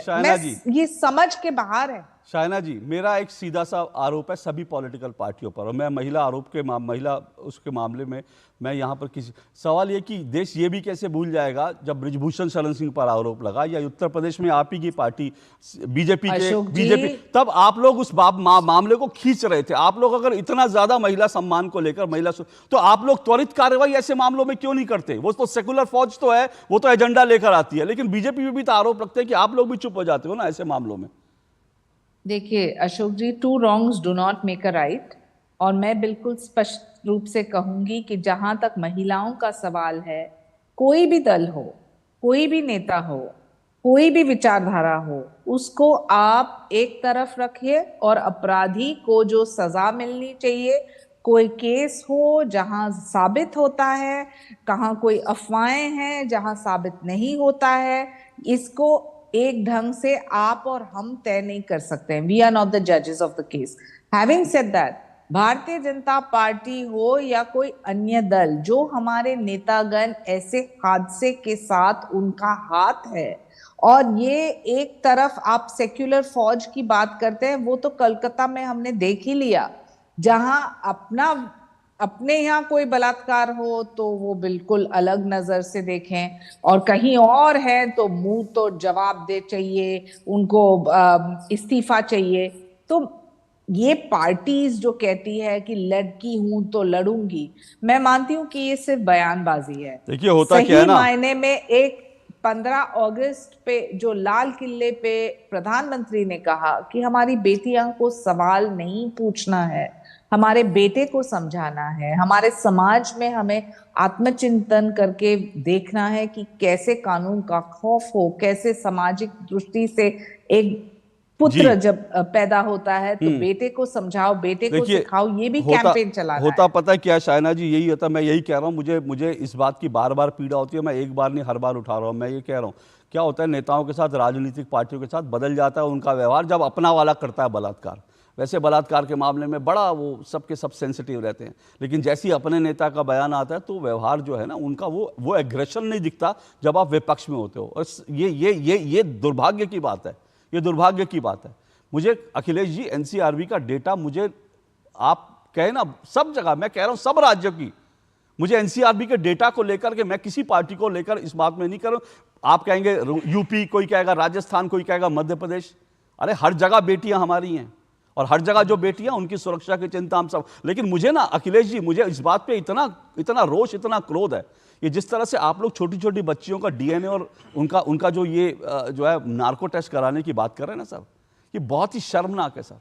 ये समझ के बाहर है। शाइना जी, मेरा एक सीधा सा आरोप है सभी पॉलिटिकल पार्टियों पर, और मैं महिला आरोप के महिला उसके मामले में मैं यहाँ पर किसी सवाल ये कि देश ये भी कैसे भूल जाएगा जब ब्रिजभूषण शरण सिंह पर आरोप लगा, या उत्तर प्रदेश में आप ही की पार्टी बीजेपी, तब आप लोग उस मामले को खींच रहे थे। आप लोग अगर इतना ज्यादा महिला सम्मान को लेकर तो आप लोग त्वरित कार्रवाई ऐसे मामलों में क्यों नहीं करते? वो तो सेकुलर फौज तो है, वो तो एजेंडा लेकर आती है, लेकिन बीजेपी में भी तो आरोप रखते हैं कि आप लोग भी चुप हो जाते हो ना ऐसे मामलों में। देखिए अशोक जी, 2 wrongs do not make a right, और मैं बिल्कुल स्पष्ट रूप से कहूंगी कि जहां तक महिलाओं का सवाल है, कोई भी दल हो, कोई भी नेता हो, कोई भी विचारधारा हो, उसको आप एक तरफ रखिए और अपराधी को जो सजा मिलनी चाहिए, कोई केस हो जहां साबित होता है, कहां कोई अफवाहें हैं जहां साबित नहीं होता है, इसको एक ढंग से आप और हम तय नहीं कर सकते हैं। वी आर नॉट द जजेस of the case. Having said that, Bharatiya Janata party हो या कोई अन्य दल, जो हमारे नेतागण ऐसे हादसे के साथ उनका हाथ है, और ये एक तरफ आप सेक्युलर फौज की बात करते हैं, वो तो कलकत्ता में हमने देख ही लिया, जहां अपने यहाँ कोई बलात्कार हो तो वो बिल्कुल अलग नजर से देखें, और कहीं और है तो मुंह तो जवाब दे चाहिए, उनको इस्तीफा चाहिए। तो ये पार्टीज जो कहती है कि लड़की हूं तो लड़ूंगी, मैं मानती हूं कि ये सिर्फ बयानबाजी है। देखिए होता क्या है ना, मायने में एक 15 अगस्त पे जो लाल किले पे प्रधानमंत्री ने कहा कि हमारी बेटियां को सवाल नहीं पूछना है, हमारे बेटे को समझाना है, हमारे समाज में हमें आत्मचिंतन करके देखना है कि कैसे कानून का खौफ हो, कैसे सामाजिक दृष्टि से एक पुत्र जब पैदा होता है तो बेटे को समझाओ, बेटे को सिखाओ, ये भी कैंपेन चला रहा होता पता है क्या शायना जी, यही होता। मैं यही कह रहा हूँ, मुझे इस बात की बार बार पीड़ा होती है। मैं एक बार नहीं हर बार उठा रहा हूँ। मैं ये कह रहा हूँ, क्या होता है नेताओं के साथ, राजनीतिक पार्टियों के साथ बदल जाता है उनका व्यवहार जब अपना वाला करता है बलात्कार। वैसे बलात्कार के मामले में बड़ा वो सबके सब सेंसिटिव रहते हैं, लेकिन जैसे ही अपने नेता का बयान आता है तो व्यवहार जो है ना उनका वो एग्रेशन नहीं दिखता जब आप विपक्ष में होते हो। और ये दुर्भाग्य की बात है, ये दुर्भाग्य की बात है। मुझे अखिलेश जी एनसीआरबी का डेटा, मुझे आप कहे ना सब जगह, मैं कह रहा हूं सब राज्यों की, मुझे एनसीआरबी के डेटा को लेकर के, मैं किसी पार्टी को लेकर इस बात में नहीं कर रहा हूं। आप कहेंगे यूपी, कोई कहेगा राजस्थान, कोई कहेगा मध्य प्रदेश। अरे हर जगह बेटियां हमारी हैं और हर जगह जो बेटियां उनकी सुरक्षा की चिंता हम सब। लेकिन मुझे ना अखिलेश जी, मुझे इस बात पे इतना रोष, इतना क्रोध है, ये जिस तरह से आप लोग छोटी छोटी बच्चियों का डीएनए और उनका जो ये जो है नार्को टेस्ट कराने की बात कर रहे हैं ना सर, ये बहुत ही शर्मनाक है सर।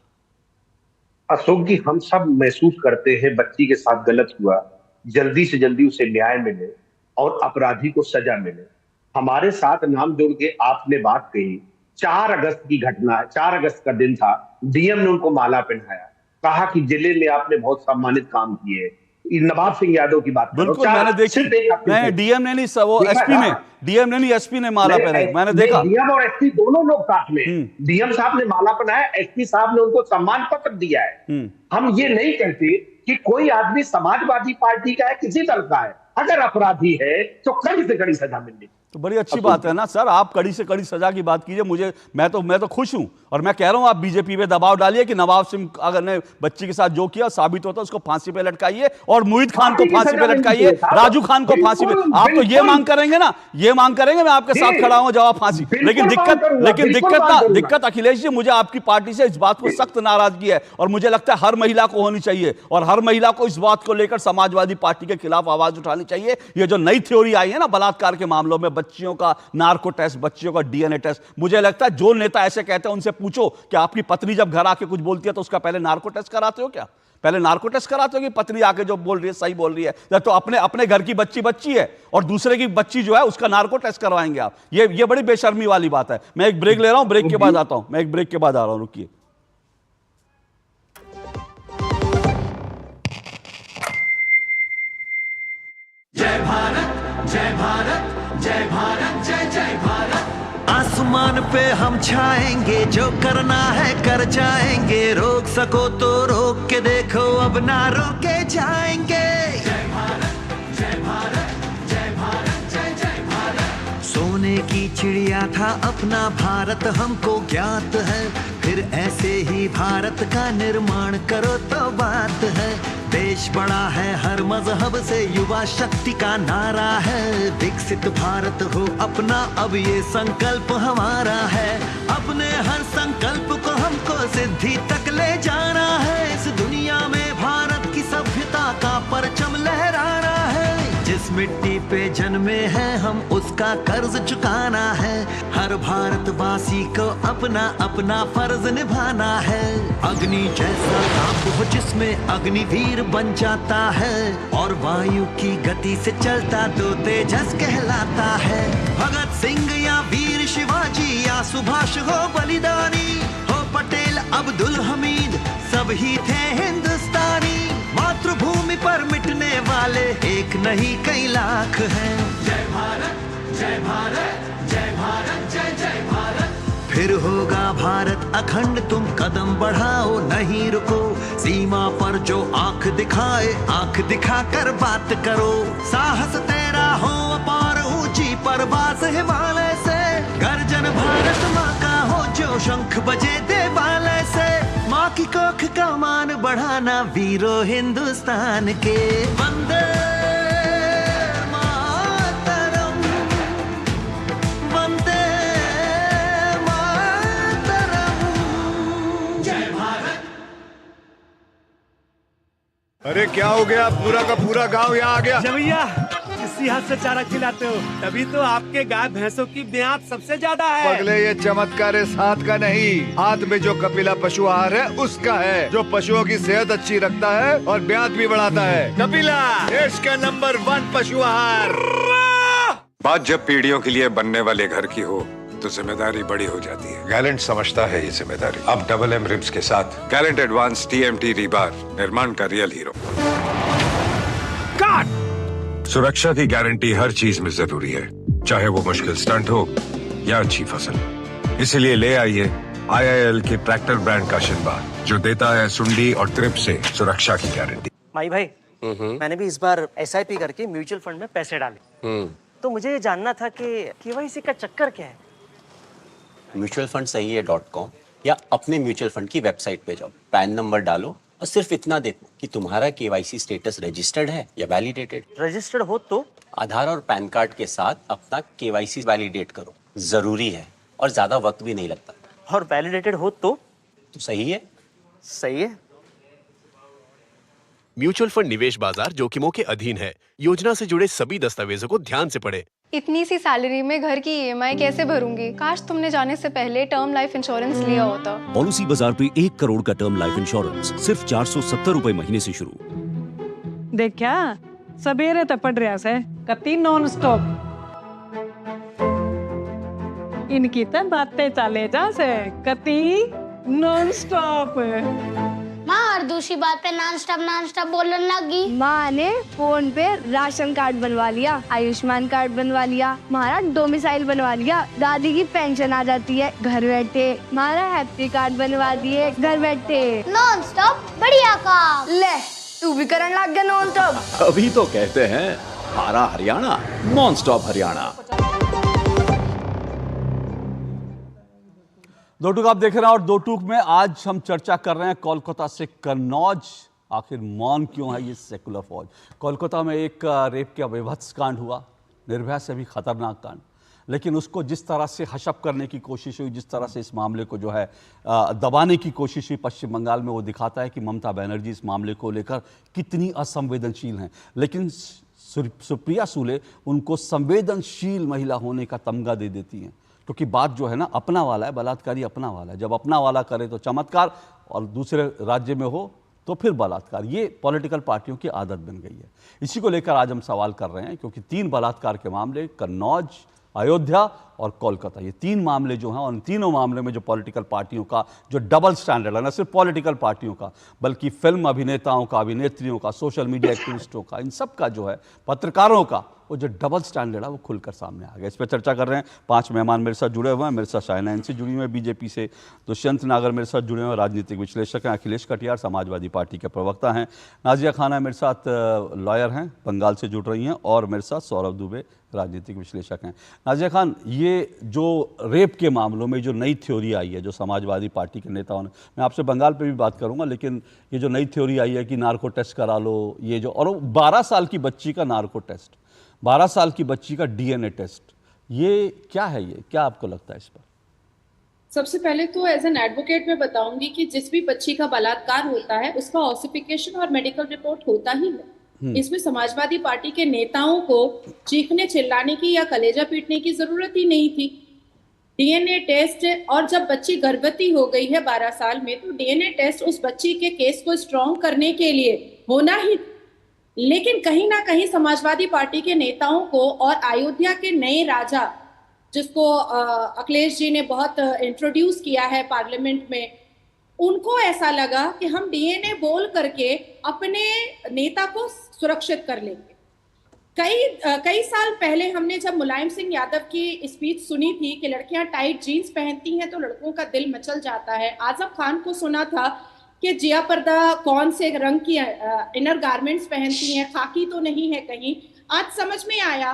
अशोक जी, हम सब महसूस करते हैं बच्ची के साथ गलत हुआ, जल्दी से जल्दी उसे न्याय मिले और अपराधी को सजा मिले। हमारे साथ नाम जोड़ के आपने बात कही, 4 अगस्त की घटना है, 4 अगस्त का दिन था, डीएम ने उनको माला पहनाया, कहा कि जिले में आपने बहुत सम्मानित काम किए। नवाब सिंह यादव की बात बिल्कुल मैंने देखी, नहीं डीएम ने नहीं, वो एसपी ने, डीएम ने नहीं एसपी ने माला पहनाई, मैंने देखा। डीएम और एसपी दोनों लोग साथ में, डीएम साहब ने माला पहनाया, एसपी साहब ने उनको सम्मान पत्र दिया है। हम ये नहीं कहते कि कोई आदमी समाजवादी पार्टी का है, किसी दल का है, अगर अपराधी है तो कड़ी से कड़ी सजा मिलनी। तो बड़ी अच्छी बात है ना सर, आप कड़ी से कड़ी सजा की बात कीजिए। मैं तो खुश हूं और मैं कह रहा हूं आप बीजेपी पे दबाव डालिए कि नवाब सिंह अगर ने बच्ची के साथ जो किया साबित होता है उसको फांसी पे लटकाइए और मुईद खान को फांसी पे लटकाइए, राजू खान को फांसी पे। आप तो ये मांग करेंगे ना, ये मांग करेंगे, मैं आपके साथ खड़ा हूं जवाब फांसी। लेकिन दिक्कत अखिलेश जी, मुझे आपकी पार्टी से इस बात को सख्त नाराजगी है और मुझे लगता है हर महिला को होनी चाहिए और हर महिला को इस बात को लेकर समाजवादी पार्टी के खिलाफ आवाज उठानी चाहिए। ये जो नई थ्योरी आई है ना बलात्कार के मामलों में, बच्चियों का नार्को टेस्ट, बच्चियों का डीएनए टेस्ट, मुझे लगता है जो नेता ऐसे कहते हैं उनसे पूछो कि आपकी पत्नी जब घर आके कुछ बोलती है तो उसका पहले नार्को टेस्ट कराते हो क्या? पहले नार्को टेस्ट कराते हो कि पत्नी आके जो बोल रही है सही बोल रही है? तो अपने घर की बच्ची है और दूसरे की बच्ची जो है उसका नार्को टेस्ट करवाएंगे आप? ये बड़ी बेशर्मी वाली बात है। मैं एक ब्रेक ले रहा हूं, ब्रेक के बाद आता हूं, मैं एक ब्रेक के बाद आ रहा हूं, रुकिए। जय भारत, जय भारत, जय भारत, जय जय भारत। आसमान पे हम छाएंगे, जो करना है कर जाएंगे, रोक सको तो रोक के देखो, अब ना रोके जाएंगे। जय भारत, जय भारत, जय भारत, जय जय भारत। सोने की चिड़िया था अपना भारत, हमको ज्ञात है, फिर ऐसे ही भारत का निर्माण करो तो बात है। देश बड़ा है हर मजहब से, युवा शक्ति का नारा है, विकसित भारत हो अपना, अब ये संकल्प हमारा है। अपने हर संकल्प को हमको सिद्धि तक ले जाना है, इस दुनिया में भारत की सभ्यता का परचम लहराना है। जिस मिट्टी पे जन्मे हैं हम उसका कर्ज चुकाना है, हर भारतवासी को अपना अपना फर्ज निभाना है। अग्नि जैसा ताप हो जिसमें अग्निवीर बन जाता है, और वायु की गति से चलता तो तेजस कहलाता है। भगत सिंह या वीर शिवाजी या सुभाष हो बलिदानी, हो पटेल अब्दुल हमीद, सब ही थे हिंदुस्तानी। मातृभूमि पर मिटने वाले एक नहीं कई लाख हैं। जय भारत, जय भारत, जय भारत, जय जय भारत। फिर होगा भारत अखंड, तुम कदम बढ़ाओ नहीं रुको, सीमा पर जो आंख दिखाए, आंख दिखाकर बात करो। साहस तेरा हो अपार, ऊंची परवास हिमालय से, गर्जन भारत माँ का हो जो शंख बजे देवालय से। माँ की कोख का मान बढ़ाना वीरो हिंदुस्तान के। वंदे मातरम, वंदे मातरम। जय भारत। अरे क्या हो गया, पूरा का पूरा गांव यहाँ आ गया। भैया देसी हाथ से चारा खिलाते हो, तभी तो आपके गाय भैंसों की ब्याज सबसे ज्यादा है। पगले, ये चमत्कार इस हाथ का नहीं, हाथ में जो कपिला पशु आहार है उसका है, जो पशुओं की सेहत अच्छी रखता है और ब्याज भी बढ़ाता है। कपिला, देश का नंबर 1 पशु आहार। बात जब पीढ़ियों के लिए बनने वाले घर की हो तो जिम्मेदारी बड़ी हो जाती है। गैलेंट समझता है ये जिम्मेदारी। अब डबल एम रिब्स के साथ गैलेंट एडवांस TMT रीबार, निर्माण का रियल हीरो। सुरक्षा की गारंटी हर चीज में जरूरी है, चाहे वो मुश्किल स्टंट हो या अच्छी फसल। इसलिए ले आइए IIL के ट्रैक्टर ब्रांड का शिनबार, जो देता है सुंडी और ट्रिप से सुरक्षा की गारंटी। माई भाई, मैंने भी इस बार SIP करके म्यूचुअल फंड में पैसे डाले, तो मुझे ये जानना था कि KYC का चक्कर क्या है। म्यूचुअल फंड सही है .com या अपने म्यूचुअल फंड की वेबसाइट पे जाओ, पैन नंबर डालो और सिर्फ इतना देखो कि तुम्हारा KYC स्टेटस रजिस्टर्ड है या वैलिडेटेड। रजिस्टर्ड हो तो आधार और पैन कार्ड के साथ अपना KYC वैलिडेट करो, जरूरी है और ज्यादा वक्त भी नहीं लगता। और वैलिडेटेड हो तो सही है। सही है। म्यूचुअल फंड निवेश बाजार जोखिमों के अधीन है। योजना से जुड़े सभी दस्तावेजों को ध्यान से पढ़ें। इतनी सी सैलरी में घर की EMI कैसे भरूंगी? काश तुमने जाने से पहले टर्म लाइफ इंश्योरेंस लिया होता। पॉलिसी बाजार पे 1 करोड़ का टर्म लाइफ इंश्योरेंस सिर्फ 470 रुपए महीने से शुरू। देख क्या सबेरे तपड़ रहा से कति नॉन स्टॉप इनकी तो बातें चले जा से कति नॉन स्टॉप। माँ और दूसरी बात पे नॉन स्टॉप बोलने लगी। माँ ने फोन पे राशन कार्ड बनवा लिया, आयुष्मान कार्ड बनवा लिया, हमारा डोमिसाइल बनवा लिया, दादी की पेंशन आ जाती है घर बैठे, हमारा हैप्पी कार्ड बनवा दिए घर बैठे। नॉन स्टॉप बढ़िया काम। ले तू भी करने लग गया नॉन स्टॉप। अभी तो कहते हैं हमारा हरियाणा नॉन स्टॉप हरियाणा। दो टूक आप देख रहे हैं और दो टूक में आज हम चर्चा कर रहे हैं कोलकाता से कन्नौज। आखिर मौन क्यों है ये सेकुलर फौज? कोलकाता में एक रेप का विभत्स कांड हुआ, निर्भया से भी खतरनाक कांड, लेकिन उसको जिस तरह से हशप करने की कोशिश हुई, जिस तरह से इस मामले को जो है दबाने की कोशिश हुई पश्चिम बंगाल में, वो दिखाता है कि ममता बनर्जी इस मामले को लेकर कितनी असंवेदनशील हैं। लेकिन सुप्रिया सुले उनको संवेदनशील महिला होने का तमगा दे देती हैं, क्योंकि बात जो है ना अपना वाला है, बलात्कारी अपना वाला है। जब अपना वाला करे तो चमत्कार और दूसरे राज्य में हो तो फिर बलात्कार। ये पॉलिटिकल पार्टियों की आदत बन गई है। इसी को लेकर आज हम सवाल कर रहे हैं, क्योंकि 3 बलात्कार के मामले कन्नौज, अयोध्या और कोलकाता, ये 3 मामले जो हैं, और इन तीनों मामले में जो पॉलिटिकल पार्टियों का जो डबल स्टैंडर्ड है, न सिर्फ पॉलिटिकल पार्टियों का बल्कि फिल्म अभिनेताओं का, अभिनेत्रियों का, सोशल मीडिया एक्टिविस्टों का, इन सब का जो है, पत्रकारों का, वो जो डबल स्टैंडर्ड है वो खुलकर सामने आ गया। इस पर चर्चा कर रहे हैं 5 मेहमान मेरे साथ जुड़े हुए हैं। मेरे साथ शाइना इनसे जुड़ी हुई है BJP से, दुष्यंत नागर मेरे साथ जुड़े हुए हैं, राजनीतिक विश्लेषक हैं, अखिलेश कटियार समाजवादी पार्टी के प्रवक्ता हैं, नाजिया खान मेरे साथ लॉयर हैं, बंगाल से जुड़ रही हैं, और मेरे साथ सौरभ दुबे राजनीतिक विश्लेषक हैं। नाजिया खान, ये जो रेप के मामलों में जो नई थ्योरी आई है, जो समाजवादी पार्टी के नेताओं ने, मैं आपसे बंगाल पे भी बात करूंगा, लेकिन ये जो नई थ्योरी आई है कि नार्को टेस्ट करा लो, ये जो, और 12 साल की बच्ची का नार्को टेस्ट, 12 साल की बच्ची का DNA टेस्ट, ये क्या है? ये क्या आपको लगता है इस पर? सबसे पहले तो एज एन एडवोकेट मैं बताऊंगी कि जिस भी बच्ची का बलात्कार होता है उसका ऑसिफिकेशन और मेडिकल रिपोर्ट होता ही है। इसमें समाजवादी पार्टी के नेताओं को चीखने चिल्लाने की या कलेजा पीटने की जरूरत ही नहीं थी। DNA टेस्ट, और जब बच्ची गर्भवती हो गई है 12 साल में, तो DNA टेस्ट उस बच्ची के केस को स्ट्रॉन्ग करने के लिए होना ही। लेकिन कहीं ना कहीं समाजवादी पार्टी के नेताओं को और अयोध्या के नए राजा, जिसको अखिलेश जी ने बहुत इंट्रोड्यूस किया है पार्लियामेंट में, उनको ऐसा लगा कि हम DNA बोल करके अपने नेता को सुरक्षित कर लेंगे। कई साल पहले हमने जब मुलायम सिंह यादव की स्पीच सुनी थी कि लड़कियां टाइट जीन्स पहनती हैं तो लड़कों का दिल मचल जाता है, आजम खान को सुना था कि जिया पर्दा कौन से रंग की इनर गारमेंट्स पहनती हैं, खाकी तो नहीं है कहीं, आज समझ में आया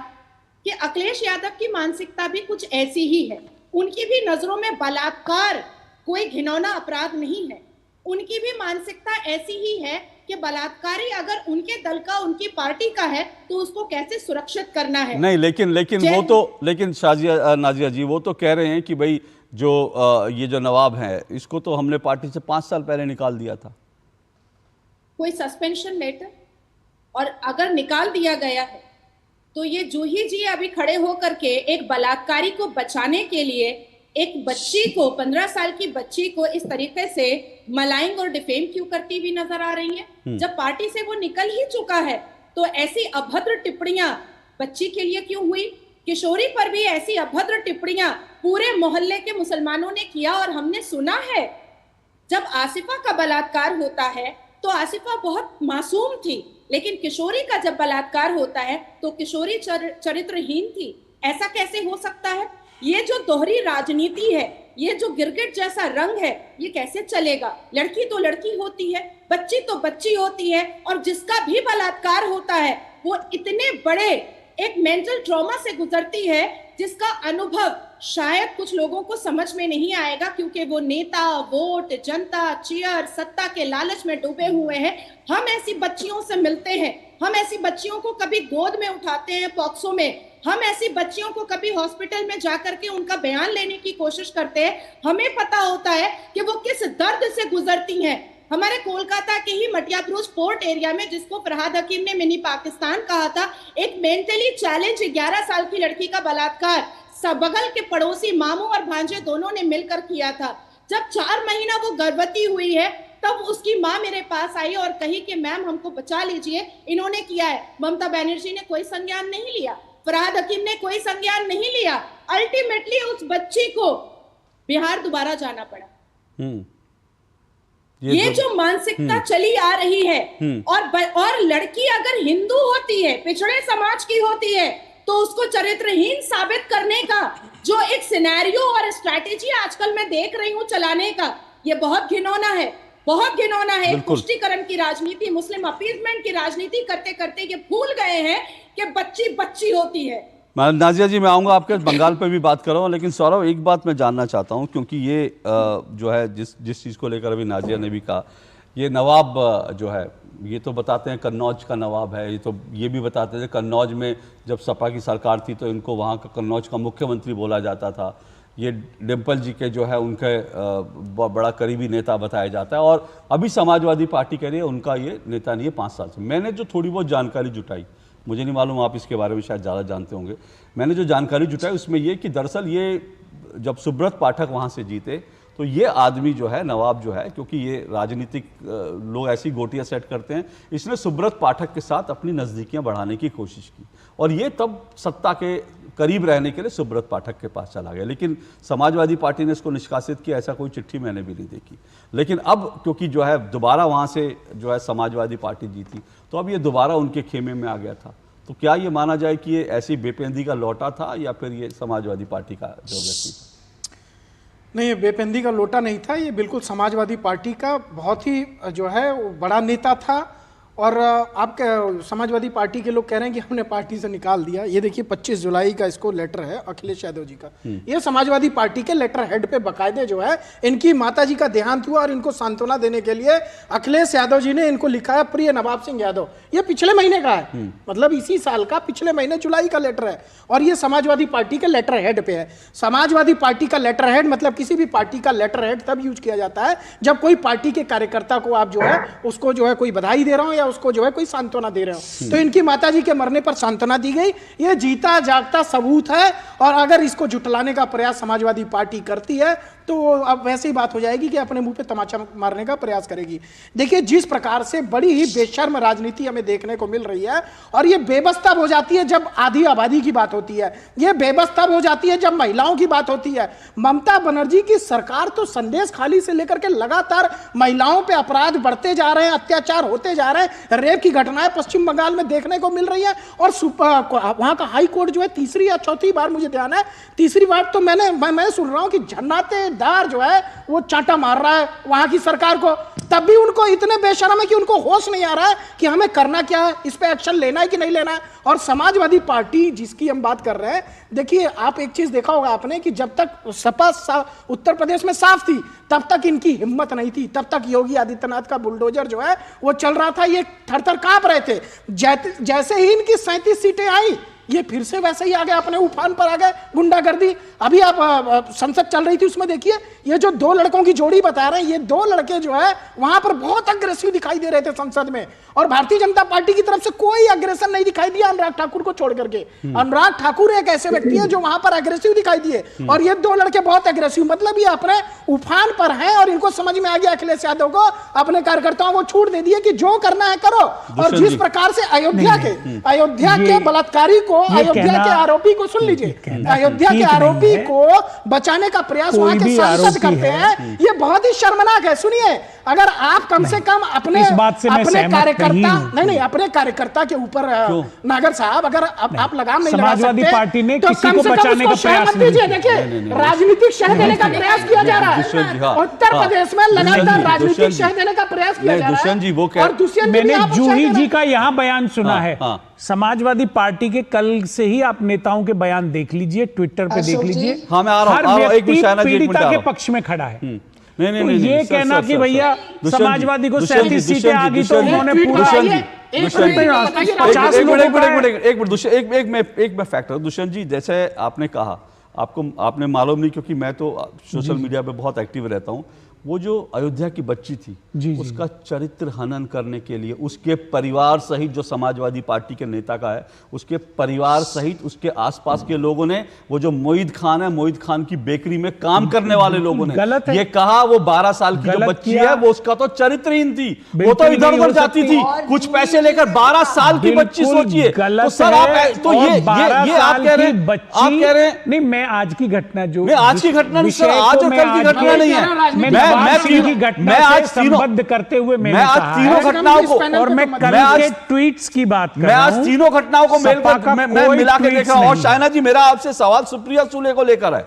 कि अखिलेश यादव की मानसिकता भी कुछ ऐसी ही है। उनकी भी नजरों में बलात्कार कोई घिनौना अपराध नहीं है। उनकी भी मानसिकता ऐसी ही है कि बलात्कारी अगर उनके दल का, उनकी पार्टी का है तो उसको कैसे सुरक्षित करना है। नहीं, लेकिन नाजिया जी वो तो कह रहे हैं कि भाई जो ये जो नवाब है, इसको तो हमने पार्टी से 5 साल पहले निकाल दिया था। कोई सस्पेंशन लेटर, और अगर निकाल दिया गया है तो ये जूही जी अभी खड़े हो करके एक बलात्कारी को बचाने के लिए एक बच्ची को, 15 साल की बच्ची को इस तरीके से मलाइंग और डिफेम क्यों करती हुई नजर आ रही है? जब पार्टी से वो निकल ही चुका है तो ऐसी अभद्र टिप्पणियां बच्ची के लिए क्यों हुई? किशोरी पर भी ऐसी अभद्र टिप्पणियां पूरे मोहल्ले के मुसलमानों ने किया और हमने सुना है। जब आसिफा का बलात्कार होता है तो आसिफा बहुत मासूम थी, लेकिन किशोरी का जब बलात्कार होता है तो किशोरी चरित्रहीन थी। ऐसा कैसे हो सकता है? ये जो दोहरी राजनीति है, ये जो गिरगिट जैसा रंग है, ये कैसे चलेगा? लड़की तो लड़की होती है, बच्ची तो बच्ची होती है, और जिसका भी बलात्कार होता है वो इतने बड़े एक मेंटल ट्रॉमा से गुजरती है जिसका अनुभव शायद कुछ लोगों को समझ में नहीं आएगा, क्योंकि वो नेता, वोट, जनता, चेयर, सत्ता के लालच में डूबे हुए हैं। हम ऐसी बच्चियों से मिलते हैं, हम ऐसी बच्चियों को कभी गोद में उठाते हैं पॉक्सो में, हम ऐसी बच्चियों को कभी हॉस्पिटल में जाकर के उनका बयान लेने की कोशिश करते हैं। हमें पता होता है कि वो किस दर्द से गुजरती हैं। हमारे कोलकाता के ही मटिया ब्रूज पोर्ट एरिया में, जिसको फरहाद हकीम ने मिनी पाकिस्तान कहा था, एक मेंटली चैलेंज 11 साल की लड़की का बलात्कार बगल के पड़ोसी मामू और भांजे दोनों ने मिलकर किया था। जब 4 महीना वो गर्भवती हुई है तब उसकी माँ मेरे पास आई और कही कि मैम हमको बचा लीजिए, इन्होंने किया है। ममता बनर्जी ने कोई संज्ञान नहीं लिया, फरहाद हकीम ने कोई संज्ञान नहीं लिया। अल्टीमेटली उस बच्ची को बिहार दोबारा जाना पड़ा। ये जो मानसिकता चली आ रही है, और लड़की अगर हिंदू होती है, पिछड़े समाज की होती है, तो उसको चरित्रहीन साबित करने का जो एक सिनेरियो और स्ट्रैटेजी आजकल मैं देख रही हूँ चलाने का, ये बहुत घिनौना है, बहुत घिनौना है। पुष्टिकरण की राजनीति, मुस्लिम अपीजमेंट की राजनीति करते करते ये भूल गए हैं कि बच्ची बच्ची होती है। नाजिया जी, मैं आऊँगा आपके बंगाल पे भी बात कर रहा हूँ, लेकिन सौरभ एक बात मैं जानना चाहता हूँ, क्योंकि ये जो है जिस चीज़ को लेकर अभी नाजिया ने भी कहा, ये नवाब जो है, ये तो बताते हैं कन्नौज का नवाब है, ये भी बताते थे कन्नौज में जब सपा की सरकार थी तो इनको वहाँ का कन्नौज का मुख्यमंत्री बोला जाता था। ये डिम्पल जी के जो है उनके बड़ा करीबी नेता बताया जाता है, और अभी समाजवादी पार्टी कह रही है उनका ये नेता नहीं है 5 साल से। मैंने जो थोड़ी बहुत जानकारी जुटाई, मुझे नहीं मालूम आप इसके बारे में शायद ज़्यादा जानते होंगे, मैंने जो जानकारी जुटाई उसमें ये कि दरअसल ये जब सुब्रत पाठक वहाँ से जीते तो ये आदमी जो है, नवाब जो है, क्योंकि ये राजनीतिक लोग ऐसी गोटियां सेट करते हैं, इसने सुब्रत पाठक के साथ अपनी नज़दीकियां बढ़ाने की कोशिश की, और ये तब सत्ता के करीब रहने के लिए सुब्रत पाठक के पास चला गया। लेकिन समाजवादी पार्टी ने इसको निष्कासित किया, ऐसा कोई चिट्ठी मैंने भी नहीं देखी। लेकिन अब क्योंकि जो है दोबारा वहाँ से जो है समाजवादी पार्टी जीती, तो अब ये दोबारा उनके खेमे में आ गया था। तो क्या ये माना जाए कि ये ऐसी बेपेंदी का लौटा था, या फिर ये समाजवादी पार्टी का जो व्यक्ति था? नहीं, ये बेपेंदी का लोटा नहीं था, ये बिल्कुल समाजवादी पार्टी का बहुत ही जो है वो बड़ा नेता था। और आपके समाजवादी पार्टी के लोग कह रहे हैं कि हमने पार्टी से निकाल दिया। ये देखिए 25 जुलाई का इसको लेटर है अखिलेश यादव जी का। ये समाजवादी पार्टी के लेटर हेड पे बकायदे जो है इनकी माता जी का देहांत हुआ और इनको सांत्वना देने के लिए अखिलेश यादव जी ने इनको लिखा है प्रिय नवाब सिंह यादव। ये पिछले महीने का है, मतलब इसी साल का पिछले महीने जुलाई का लेटर है, और ये समाजवादी पार्टी के लेटर हेड पे है। समाजवादी पार्टी का लेटर हेड मतलब किसी भी पार्टी का लेटर हेड तब यूज किया जाता है जब कोई पार्टी के कार्यकर्ता को आप जो है उसको जो है कोई बधाई दे रहा हो या उसको जो है कोई सांत्वना दे रहे हो। तो इनकी माताजी के मरने पर सांत्वना दी गई। ये जीता जागता सबूत है, और अगर इसको जुटलाने का प्रयास समाजवादी पार्टी करती है तो अब वैसे ही बात हो जाएगी कि अपने मुंह पे तमाचा मारने का प्रयास करेगी। देखिए जिस प्रकार से बड़ी ही बेशर्म राजनीति हमें देखने को मिल रही है, और ये बेबस तब हो जाती है जब आधी आबादी की बात होती है, ये बेबस तब हो जाती है जब महिलाओं की बात होती है। ममता बनर्जी की सरकार तो संदेश खाली से लेकर के लगातार महिलाओं पे अपराध बढ़ते जा रहे हैं, अत्याचार होते जा रहे हैं, रेप की घटनाएं पश्चिम बंगाल में देखने को मिल रही है। और वहां का हाई कोर्ट जो है तीसरी या चौथी बार, मुझे ध्यान है तीसरी बार, तो मैं सुन रहा हूं कि झन्नातेदार जो है वो चांटा मार रहा है वहां की सरकार को। तब भी उनको इतने बेशर्म है कि उनको होश नहीं आ रहा है कि हमें करना क्या है, इस पे एक्शन लेना है कि नहीं लेना है। और समाजवादी पार्टी जिसकी हम बात कर रहे हैं, देखिए आप एक चीज देखा होगा आपने कि जब तक सपा उत्तर प्रदेश में साफ थी तब तक इनकी हिम्मत नहीं थी, तब तक योगी आदित्यनाथ का बुलडोजर जो है वो चल रहा था, ये थर थर कांप रहे थे। जैसे ही इनकी 37 सीटें आई, ये फिर से वैसे ही आ गए, अपने उफान पर आ गए, गुंडागर्दी। अभी आप संसद चल रही थी, उसमें देखिए ये जो दो लड़कों की जोड़ी बता रहे हैं, ये दो लड़के जो है वहां पर बहुत अग्रेसिव दिखाई दे रहे थे संसद में, और भारतीय जनता पार्टी की तरफ से कोई अग्रेशन नहीं दिखाई दिया अनुराग ठाकुर को छोड़ करके। अनुराग ठाकुर एक ऐसे व्यक्ति है जो वहां पर अग्रेसिव दिखाई दिए, और ये दो लड़के बहुत अग्रेसिव, मतलब ये अपने उफान पर हैं, और इनको समझ में आ गया अखिलेश यादव को, अपने कार्यकर्ताओं को छूट दे दिए कि जो करना है करो। और जिस प्रकार से अयोध्या के बलात्कारी को, अयोध्या के आरोपी को, सुन लीजिए, अयोध्या के आरोपी को बचाने का प्रयास वहां के सांसद करते हैं, ये बहुत ही शर्मनाक है। सुनिए, अगर आप कम से कम अपने कार्यकर्ता नहीं अपने कार्यकर्ता के ऊपर नागर साहब, अगर आप लगाम नहीं लगा सकते, पार्टी ने तो किसी को बचाने का प्रयास नहीं किया। देखिए, राजनीतिक शह देने का प्रयास किया जा रहा है उत्तर प्रदेश में, लगातार राजनीतिक शह देने का प्रयास किया जा रहा है। और दुष्यंत, मैंने जूही जी का यहाँ बयान सुना है, समाजवादी पार्टी के कल से ही आप नेताओं के बयान देख लीजिए, ट्विटर पे देख लीजिए, हर व्यक्ति पीड़िता के पक्ष में खड़ा है। नहीं, ये कहना कि भैया समाजवादी को 37 सीटें आ गई तो उन्होंने पूरा एक मैं फैक्टर, दुष्यंत जी, जैसे आपने कहा, आपने मालूम नहीं, क्योंकि मैं तो सोशल मीडिया पे बहुत एक्टिव रहता हूँ, वो जो अयोध्या की बच्ची थी उसका चरित्र हनन करने के लिए उसके परिवार सहित, जो समाजवादी पार्टी के नेता का है, उसके परिवार सहित उसके आसपास के लोगों ने, वो जो मोईद खान है, मोईद खान की बेकरी में काम करने वाले लोगों ने ये कहा, वो 12 साल की जो बच्ची है वो उसका तो चरित्रहीन थी, वो तो इधर उधर जाती थी कुछ पैसे लेकर। 12 साल की बच्ची, सोचिए। तो सर तो ये आप कह रहे हैं नहीं, मैं आज की घटना, जो आज की घटना नहीं सर, आज और कल की घटना नहीं है, मैं आज संबद्ध करते हुए मैं आज तीनों घटनाओं को, और मैं कल के ट्वीट्स की बात कर रहा हूं, मैं आज तीनों घटनाओं को मैं मिला के देख रहा हूं। और शायना जी, मेरा आपसे सवाल सुप्रिया सुले को लेकर है,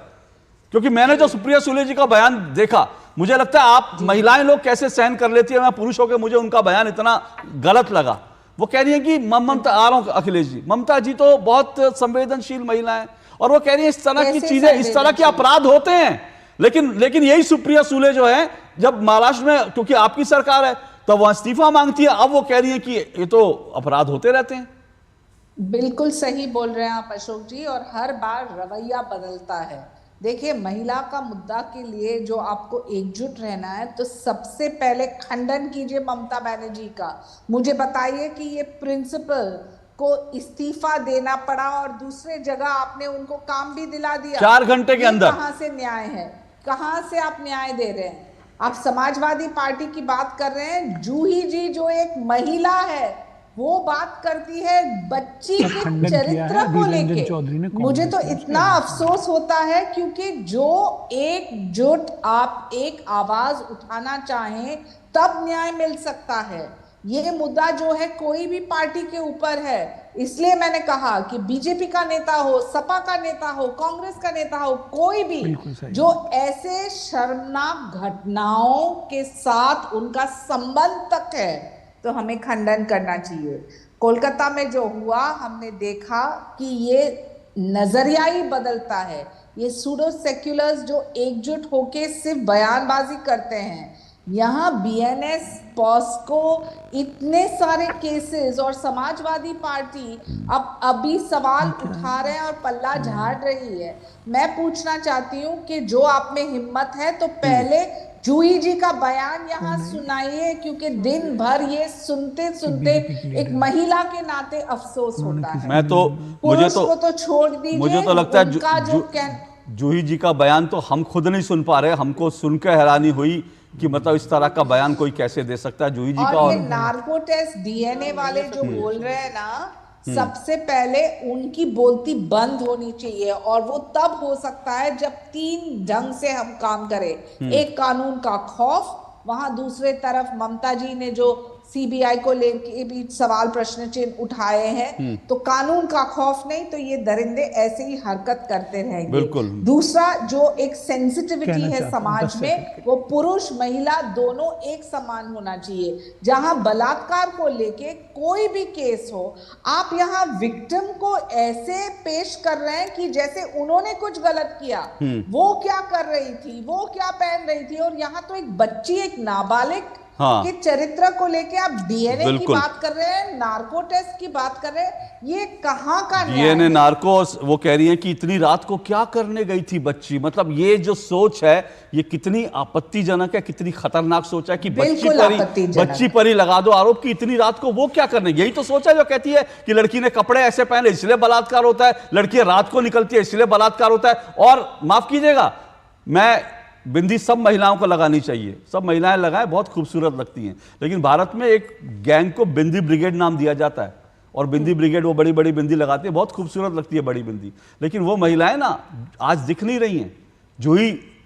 क्योंकि मैंने जो सुप्रिया सुले जी का बयान देखा, मुझे लगता है आप महिलाएं लोग कैसे सहन कर लेती है, मैं पुरुष होकर मुझे उनका बयान इतना गलत लगा। वो कह रही है कि ममता, आ रहा हूं अखिलेश जी, ममता जी तो बहुत संवेदनशील महिला है, और वो कह रही है इस तरह की चीजें, इस तरह के अपराध होते हैं। लेकिन यही सुप्रिया सुले जो है, जब महाराष्ट्र में, क्योंकि आपकी सरकार है, तब वहां इस्तीफा मांगती है, अब वो कह रही है कि ये तो अपराध होते रहते हैं। बिल्कुल सही बोल रहे हैं आप अशोक जी, और हर बार रवैया बदलता है। देखिए, महिला का मुद्दा के लिए जो आपको एकजुट रहना है, तो सबसे पहले खंडन कीजिए ममता बनर्जी का। मुझे बताइए कि ये प्रिंसिपल को इस्तीफा देना पड़ा और दूसरे जगह आपने उनको काम भी दिला दिया 4 घंटे के अंदर। कहां से न्याय है? कहां से आप न्याय दे रहे हैं? आप समाजवादी पार्टी की बात कर रहे हैं। जूही जी जो एक महिला है, वो बात करती है बच्ची के चरित्र को लेके। मुझे तो इतना अफसोस होता है, क्योंकि जो एकजुट आप एक आवाज उठाना चाहें तब न्याय मिल सकता है। ये मुद्दा जो है कोई भी पार्टी के ऊपर है, इसलिए मैंने कहा कि बीजेपी का नेता हो, सपा का नेता हो, कांग्रेस का नेता हो, कोई भी जो ऐसे शर्मनाक घटनाओं के साथ उनका संबंध तक है, तो हमें खंडन करना चाहिए। कोलकाता में जो हुआ, हमने देखा कि ये नजरिया ही बदलता है। ये सूडो सेक्युलर्स जो एकजुट होके सिर्फ बयानबाजी करते हैं, यहाँ बीएनएस, पॉस्को, इतने सारे केसेस, और समाजवादी पार्टी अब अभी सवाल उठा रहे हैं और पल्ला झाड़ रही है। मैं पूछना चाहती हूँ कि जो आप में हिम्मत है, तो पहले जूही जी का बयान यहाँ सुनाइए, क्योंकि दिन भर ये सुनते सुनते एक महिला के नाते अफसोस होता है। मैं तो मुझे तो छोड़ दीजिए, मुझे तो लगता है जूही जी का बयान तो हम खुद नहीं सुन पा रहे, हमको सुनकर हैरानी हुई कि मतलब इस तरह का बयान कोई कैसे दे सकता है जूही जी का। और ये नार्को टेस्ट डीएनए वाले जो बोल रहे हैं ना, सबसे पहले उनकी बोलती बंद होनी चाहिए, और वो तब हो सकता है जब 3 ढंग से हम काम करें। एक, कानून का खौफ, वहां दूसरे तरफ ममता जी ने जो सीबीआई को लेके भी सवाल प्रश्न चिन्ह उठाए हैं, तो कानून का खौफ नहीं तो ये दरिंदे ऐसे ही हरकत करते रहेंगे। बिल्कुल। दूसरा, जो एक सेंसिटिविटी है समाज में, वो पुरुष महिला दोनों एक समान होना चाहिए। जहां बलात्कार को लेके कोई भी केस हो, आप यहाँ विक्टिम को ऐसे पेश कर रहे हैं कि जैसे उन्होंने कुछ गलत किया। वो क्या कर रही थी, वो क्या पहन रही थी, और यहाँ तो एक बच्ची, एक नाबालिग हाँ। कि चरित्र को लेके आप डीएनए की बिल्कुल। बात कर रहे हैं, नार्को टेस्ट की बात कर रहे हैं, ये कहाँ का न्याय डीएनए है? नार्कोस, वो कह रही हैं कि इतनी रात को क्या करने गई थी बच्ची। मतलब ये जो सोच है ये कितनी आपत्तिजनक है, कितनी खतरनाक सोच है कि बिल्कुल आपत्तिजनक। बच्ची पर ही लगा दो आरोप कि इतनी रात को वो क्या करने। यही तो सोच है जो कहती है कि लड़की ने कपड़े ऐसे पहने इसलिए बलात्कार होता है, लड़की रात को निकलती है इसलिए बलात्कार होता है। और माफ कीजिएगा, मैं बिंदी सब महिलाओं को लगानी चाहिए, सब महिलाएं लगाएं, बहुत खूबसूरत लगती हैं, लेकिन भारत में एक गैंग को बिंदी ब्रिगेड नाम दिया जाता है और बिंदी ब्रिगेड वो बड़ी बड़ी बिंदी लगाती है, बहुत खूबसूरत लगती है बड़ी बिंदी, लेकिन वो महिलाएं ना आज दिख नहीं रही हैं।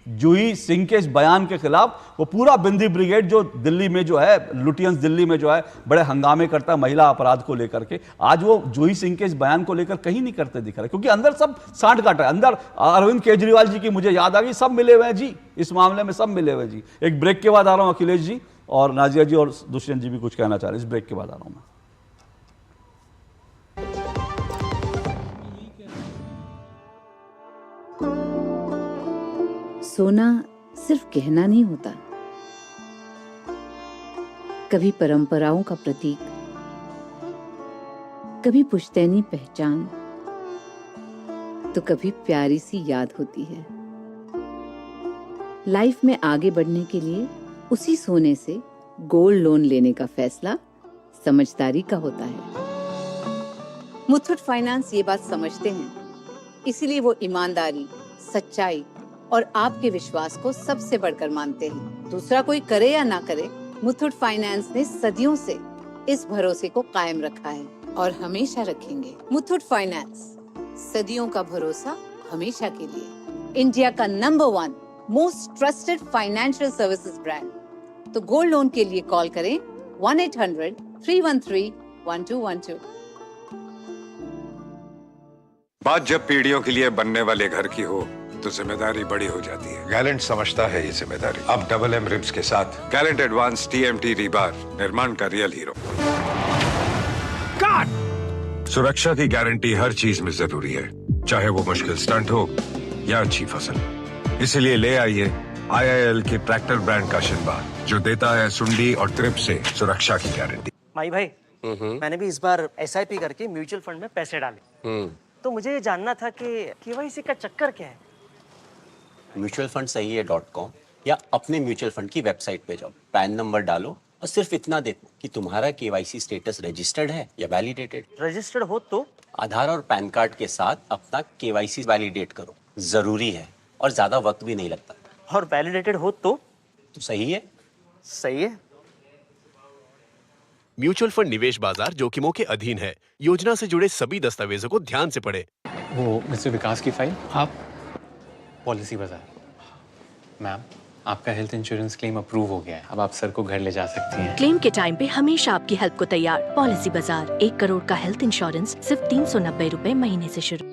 जूही सिंह के इस बयान के खिलाफ वो पूरा बिंदी ब्रिगेड जो दिल्ली में जो है, लुटियंस दिल्ली में जो है बड़े हंगामे करता है महिला अपराध को लेकर के, आज वो जूही सिंह के इस बयान को लेकर कहीं नहीं करते दिख रहे, क्योंकि अंदर सब सांठ काट रहा है। अंदर अरविंद केजरीवाल जी की मुझे याद आ गई, सब मिले हुए हैं जी इस मामले में, सब मिले हुए हैं जी। एक ब्रेक के बाद आ रहा हूं, अखिलेश जी और नाजिया जी और दुष्यंत जी भी कुछ कहना चाह रहे हैं, इस ब्रेक के बाद आ रहा हूं मैं। सोना सिर्फ गहना नहीं होता, कभी परंपराओं का प्रतीक, कभी पुश्तैनी पहचान, तो कभी प्यारी सी याद होती है। लाइफ में आगे बढ़ने के लिए उसी सोने से गोल्ड लोन लेने का फैसला समझदारी का होता है। मुथूट फाइनेंस ये बात समझते हैं, इसीलिए वो ईमानदारी, सच्चाई और आपके विश्वास को सबसे बढ़कर मानते हैं। दूसरा कोई करे या ना करे, मुथूट फाइनेंस ने सदियों से इस भरोसे को कायम रखा है और हमेशा रखेंगे। मुथूट फाइनेंस, सदियों का भरोसा हमेशा के लिए। इंडिया का number 1 most trusted financial services brand. तो गोल्ड लोन के लिए कॉल करें 1-800-313-1212। बात जब पीढ़ियों के लिए बनने वाले घर की हो तो जिम्मेदारी बड़ी हो जाती है। गैलेंट समझता है ये जिम्मेदारी। अब डबल एम रिब्स के साथ गैलेंट एडवांस टीएमटी रीबार, निर्माण का रियल हीरो। काट! सुरक्षा की गारंटी हर चीज में जरूरी है, चाहे वो मुश्किल स्टंट हो या अच्छी फसल। इसलिए ले आइए IIL के ट्रैक्टर ब्रांड का शिनबार, जो देता है सुंडी और ट्रिप से सुरक्षा की गारंटी। माई भाई, मैंने भी इस बार SIP करके म्यूचुअल फंड में पैसे डाले, तो मुझे ये जानना था कि KYC का चक्कर क्या है। म्यूचुअल फंड सही है .com या अपने म्यूचुअल फंड की वेबसाइट पे जाओ, पैन नंबर डालो और सिर्फ इतना देखो कि तुम्हारा KYC स्टेटस रजिस्टर्ड है या वैलिडेटेड। रजिस्टर्ड हो तो आधार और पैन कार्ड के साथ अपना KYC वैलिडेट करो, जरूरी है और ज्यादा वक्त भी नहीं लगता। और वैलिडेटेड हो तो सही है। सही है। म्यूचुअल फंड निवेश बाजार जोखिमों के अधीन है। योजना से जुड़े सभी दस्तावेजों को ध्यान से पढ़ें। वो मिस्टर विकास की फाइल आप पॉलिसी बाजार। मैम, आपका हेल्थ इंश्योरेंस क्लेम अप्रूव हो गया है, अब आप सर को घर ले जा सकती हैं। क्लेम के टाइम पे हमेशा आपकी हेल्प को तैयार। पॉलिसी बाजार, 1 करोड़ का हेल्थ इंश्योरेंस सिर्फ 390 रुपए महीने से शुरू।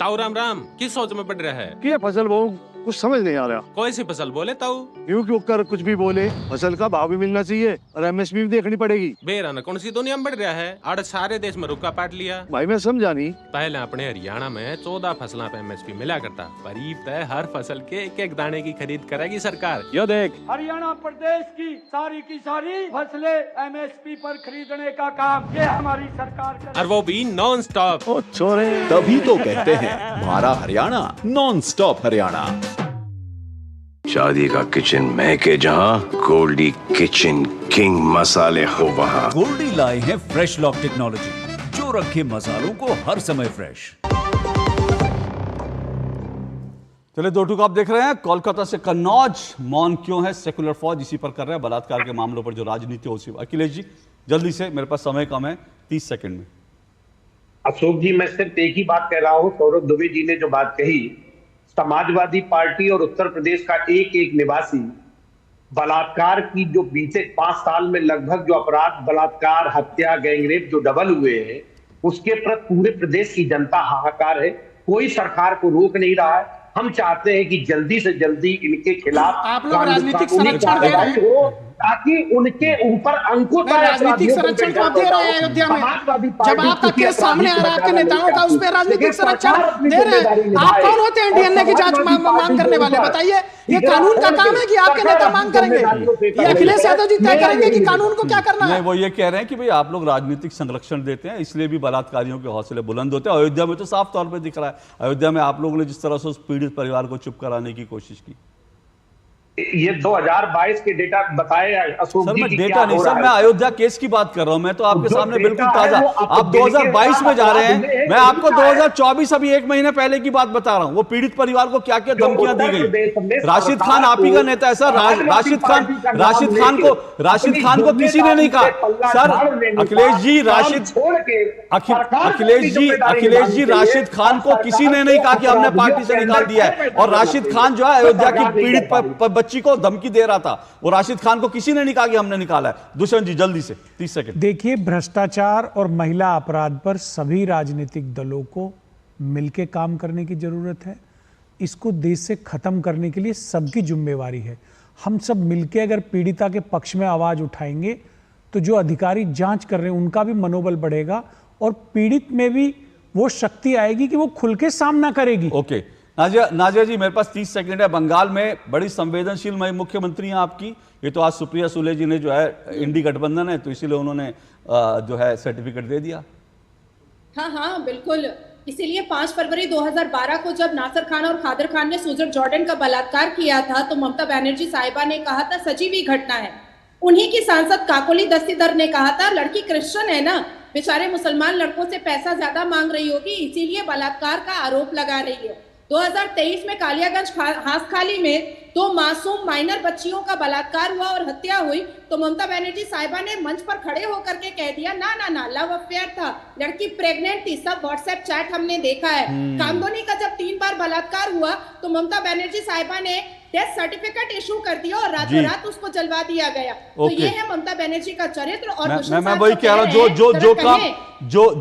ताऊ राम किस सोच में पड़ रहा है? ये फसल वो कुछ समझ नहीं आ रहा। कोई सी फसल बोले ताऊ? यूं क्यों कर कुछ भी बोले, फसल का भाव भी मिलना चाहिए और MSP भी देखनी पड़ेगी। बेराना कौन सी दुनिया में बढ़ रहा है? आड़ सारे देश में रुका पाट लिया। भाई मैं समझा नहीं। पहले अपने हरियाणा में 14 फसलों पे MSP मिला करता, पर तय हर फसल के 1-1 दाने की खरीद करेगी सरकार। यो देख, हरियाणा प्रदेश की सारी फसलें MSP पर खरीदने का काम ये हमारी सरकार कर, और वो भी नॉन स्टॉप। तभी तो कहते हैं हमारा हरियाणा नॉन स्टॉप हरियाणा। शादी का किचन महके जहाँ, गोल्डी किचन किंग मसाले हो वहाँ। गोल्डी लाए हैं फ्रेश लॉक टेक्नोलॉजी, जो रखे मसालों को हर समय फ्रेश। चलिए 2 टूक आप देख रहे हैं। कोलकाता से कन्नौज, मौन क्यों है सेकुलर फौज, इसी पर कर रहे हैं बलात्कार के मामलों पर जो राजनीति हो उसी। अखिलेश जी जल्दी से, मेरे पास समय कम है, 30 सेकंड में। अशोक जी, मैं सिर्फ एक ही बात कह रहा हूँ। सौरभ दुबे जी ने जो बात कही, समाजवादी पार्टी और उत्तर प्रदेश का एक निवासी बलात्कार की जो बीते 5 साल में लगभग जो अपराध, बलात्कार, हत्या, गैंगरेप जो डबल हुए हैं, उसके प्रति पूरे प्रदेश की जनता हाहाकार है। कोई सरकार को रोक नहीं रहा है। हम चाहते हैं कि जल्दी से जल्दी इनके खिलाफ आप लोग राजनीतिक संरक्षण दे रहे हैं। ताकि उनके ऊपर अंकुश आए। राजनीतिक संरक्षण तो आप दे रहे हैं अयोध्या में, जब आपका केस सामने आ रहा है आपके नेताओं का, उस पर राजनीतिक संरक्षण दे रहे हैं। आप कौन होते हैं डीएनए की जांच मांग करने वाले? बताइए, ये कानून का काम है कि आपके नेता मांग करेंगे? ये अखिलेश यादव जी तय करेंगे कि कानून को क्या करना है? वो ये कह रहे हैं कि भाई आप लोग राजनीतिक संरक्षण देते हैं, इसलिए भी बलात्कारियों के हौसले बुलंद होते हैं। अयोध्या में तो साफ तौर पर दिख रहा है, अयोध्या में आप लोगों ने जिस तरह से उस पीड़ित परिवार को चुप कराने की कोशिश की। ये 2022 के डेटा बताए अशोक सर, जी मैं की डेटा क्या नहीं हो सर, रहा मैं है। अयोध्या केस की बात कर रहा हूं। मैं तो आपके जो सामने डेटा बिल्कुल है ताजा, वो आप 2022 में जा रहे हैं, मैं आपको 2024 अभी 1 महीने पहले की बात बता रहा हूं। वो पीड़ित परिवार को क्या क्या धमकियां दी गई। राशिद खान आप ही का नेता है सर। राशिद खान को किसी ने नहीं कहा सर। अखिलेश जी राशिद खान को किसी ने नहीं कहा कि हमने पार्टी से निकाल दिया है। और राशिद खान जो है अयोध्या की पीड़ित बच्ची को धमकी दे रहा था, वो राशिद खान को किसी ने नहीं कहा कि हमने निकाला है। दुष्यंत जी जल्दी से 30 सेकंड। देखिए, भ्रष्टाचार और महिला अपराध पर सभी राजनीतिक दलों को मिलकर काम करने की जरूरत है। इसको देश से खत्म करने के लिए सबकी जिम्मेवारी है। हम सब मिलकर अगर पीड़िता के पक्ष में आवाज उठाएंगे तो जो अधिकारी जांच कर रहे हैं उनका भी मनोबल बढ़ेगा और पीड़ित में भी वो शक्ति आएगी कि वो खुल के सामना करेगी। ओके नाजिया जी, मेरे पास 30 सेकंड है। बंगाल में बड़ी संवेदनशील मुख्यमंत्री हैं आपकी। ये तो आज सुप्रिया सुले जी ने जो है इंडी गठबंधन है तो इसीलिए उन्होंने जो है सर्टिफिकेट दे दिया। हाँ बिल्कुल, इसीलिए 5 फरवरी 2012 को जब नासिर खान और खादर खान ने सुजन जॉर्डन का बलात्कार किया था तो ममता बनर्जी साहिबा ने कहा था सजीवी घटना है। उन्हीं की सांसद काकोली दस्तीदार ने कहा था लड़की क्रिश्चियन है ना, बेचारे मुसलमान लड़कों से पैसा ज्यादा मांग रही होगी इसीलिए बलात्कार का आरोप लगा रही है। 2023 में कालियागंज हासखाली में 2 मासूम माइनर बच्चियों का बलात्कार हुआ और हत्या हुई तो ममता बनर्जी साहिबा ने मंच पर खड़े होकर के कह दिया ना लव अफेयर था, लड़की प्रेग्नेंट थी, सब व्हाट्सएप चैट हमने देखा है। कामदोनी का जब 3 बार बलात्कार हुआ तो ममता बनर्जी साहिबा ने डेथ सर्टिफिकेट इशू कर दिया और रातों रात उसको जलवा दिया गया। तो ये है ममता बनर्जी का चरित्र। और मैं वही कह रहा हूं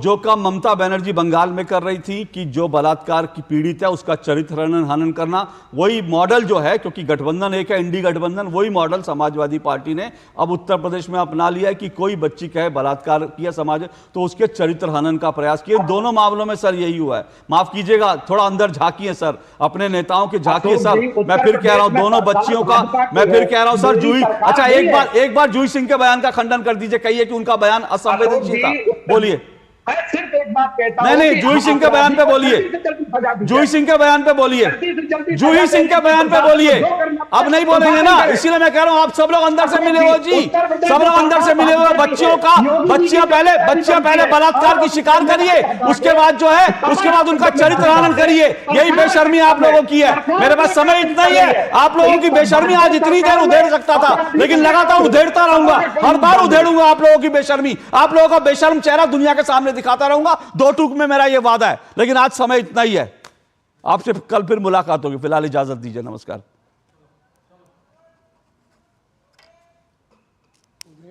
जो काम ममता बनर्जी बंगाल में कर रही थी कि जो बलात्कार की पीड़ित है उसका चरित्र हनन करना, वही मॉडल जो है, क्योंकि गठबंधन एक है इंडी गठबंधन, वही मॉडल समाजवादी पार्टी ने अब उत्तर प्रदेश में अपना लिया है कि कोई बच्ची कहे बलात्कार किया समाज तो उसके चरित्र हनन का प्रयास किया। दोनों मामलों में सर यही हुआ है। माफ कीजिएगा, थोड़ा अंदर झांकिए सर, अपने नेताओं के झांकिए सर। मैं फिर कह रहा हूं दोनों बच्चियों का, मैं फिर कह रहा हूं सर जूही, अच्छा एक बार जूही सिंह के बयान का खंडन कर दीजिए, कहिए कि उनका बयान असंवेदनशील था। बोलिए। सिर्फ एक बात कहता हूं, नहीं जूही सिंह के बयान पे बोलिए, जूही सिंह के बयान पे बोलिए, जूही सिंह के बयान पे बोलिए। अब नहीं बोलेंगे ना, इसीलिए मैं कह रहा हूं आप सब लोग अंदर से मिले हो जी, सब लोग अंदर से मिले हुए। बच्चियां पहले बलात्कार की शिकार करिए, उसके बाद जो है उसके बाद उनका चरित्र हनन करिए। यही बेशर्मी आप लोगों की है। मेरे पास समय इतना ही है। आप लोगों की बेशर्मी आज इतनी देर उधेड़ सकता था, लेकिन लगातार उधेड़ता रहूंगा, हर बार उधेड़ूंगा आप लोगों की बेशर्मी। आप लोगों का बेशर्म चेहरा दुनिया के सामने दिखाता रहूंगा, 2 टूक में मेरा यह वादा है। लेकिन आज समय इतना ही है, आपसे कल फिर मुलाकात होगी। फिलहाल इजाजत दीजिए, नमस्कार।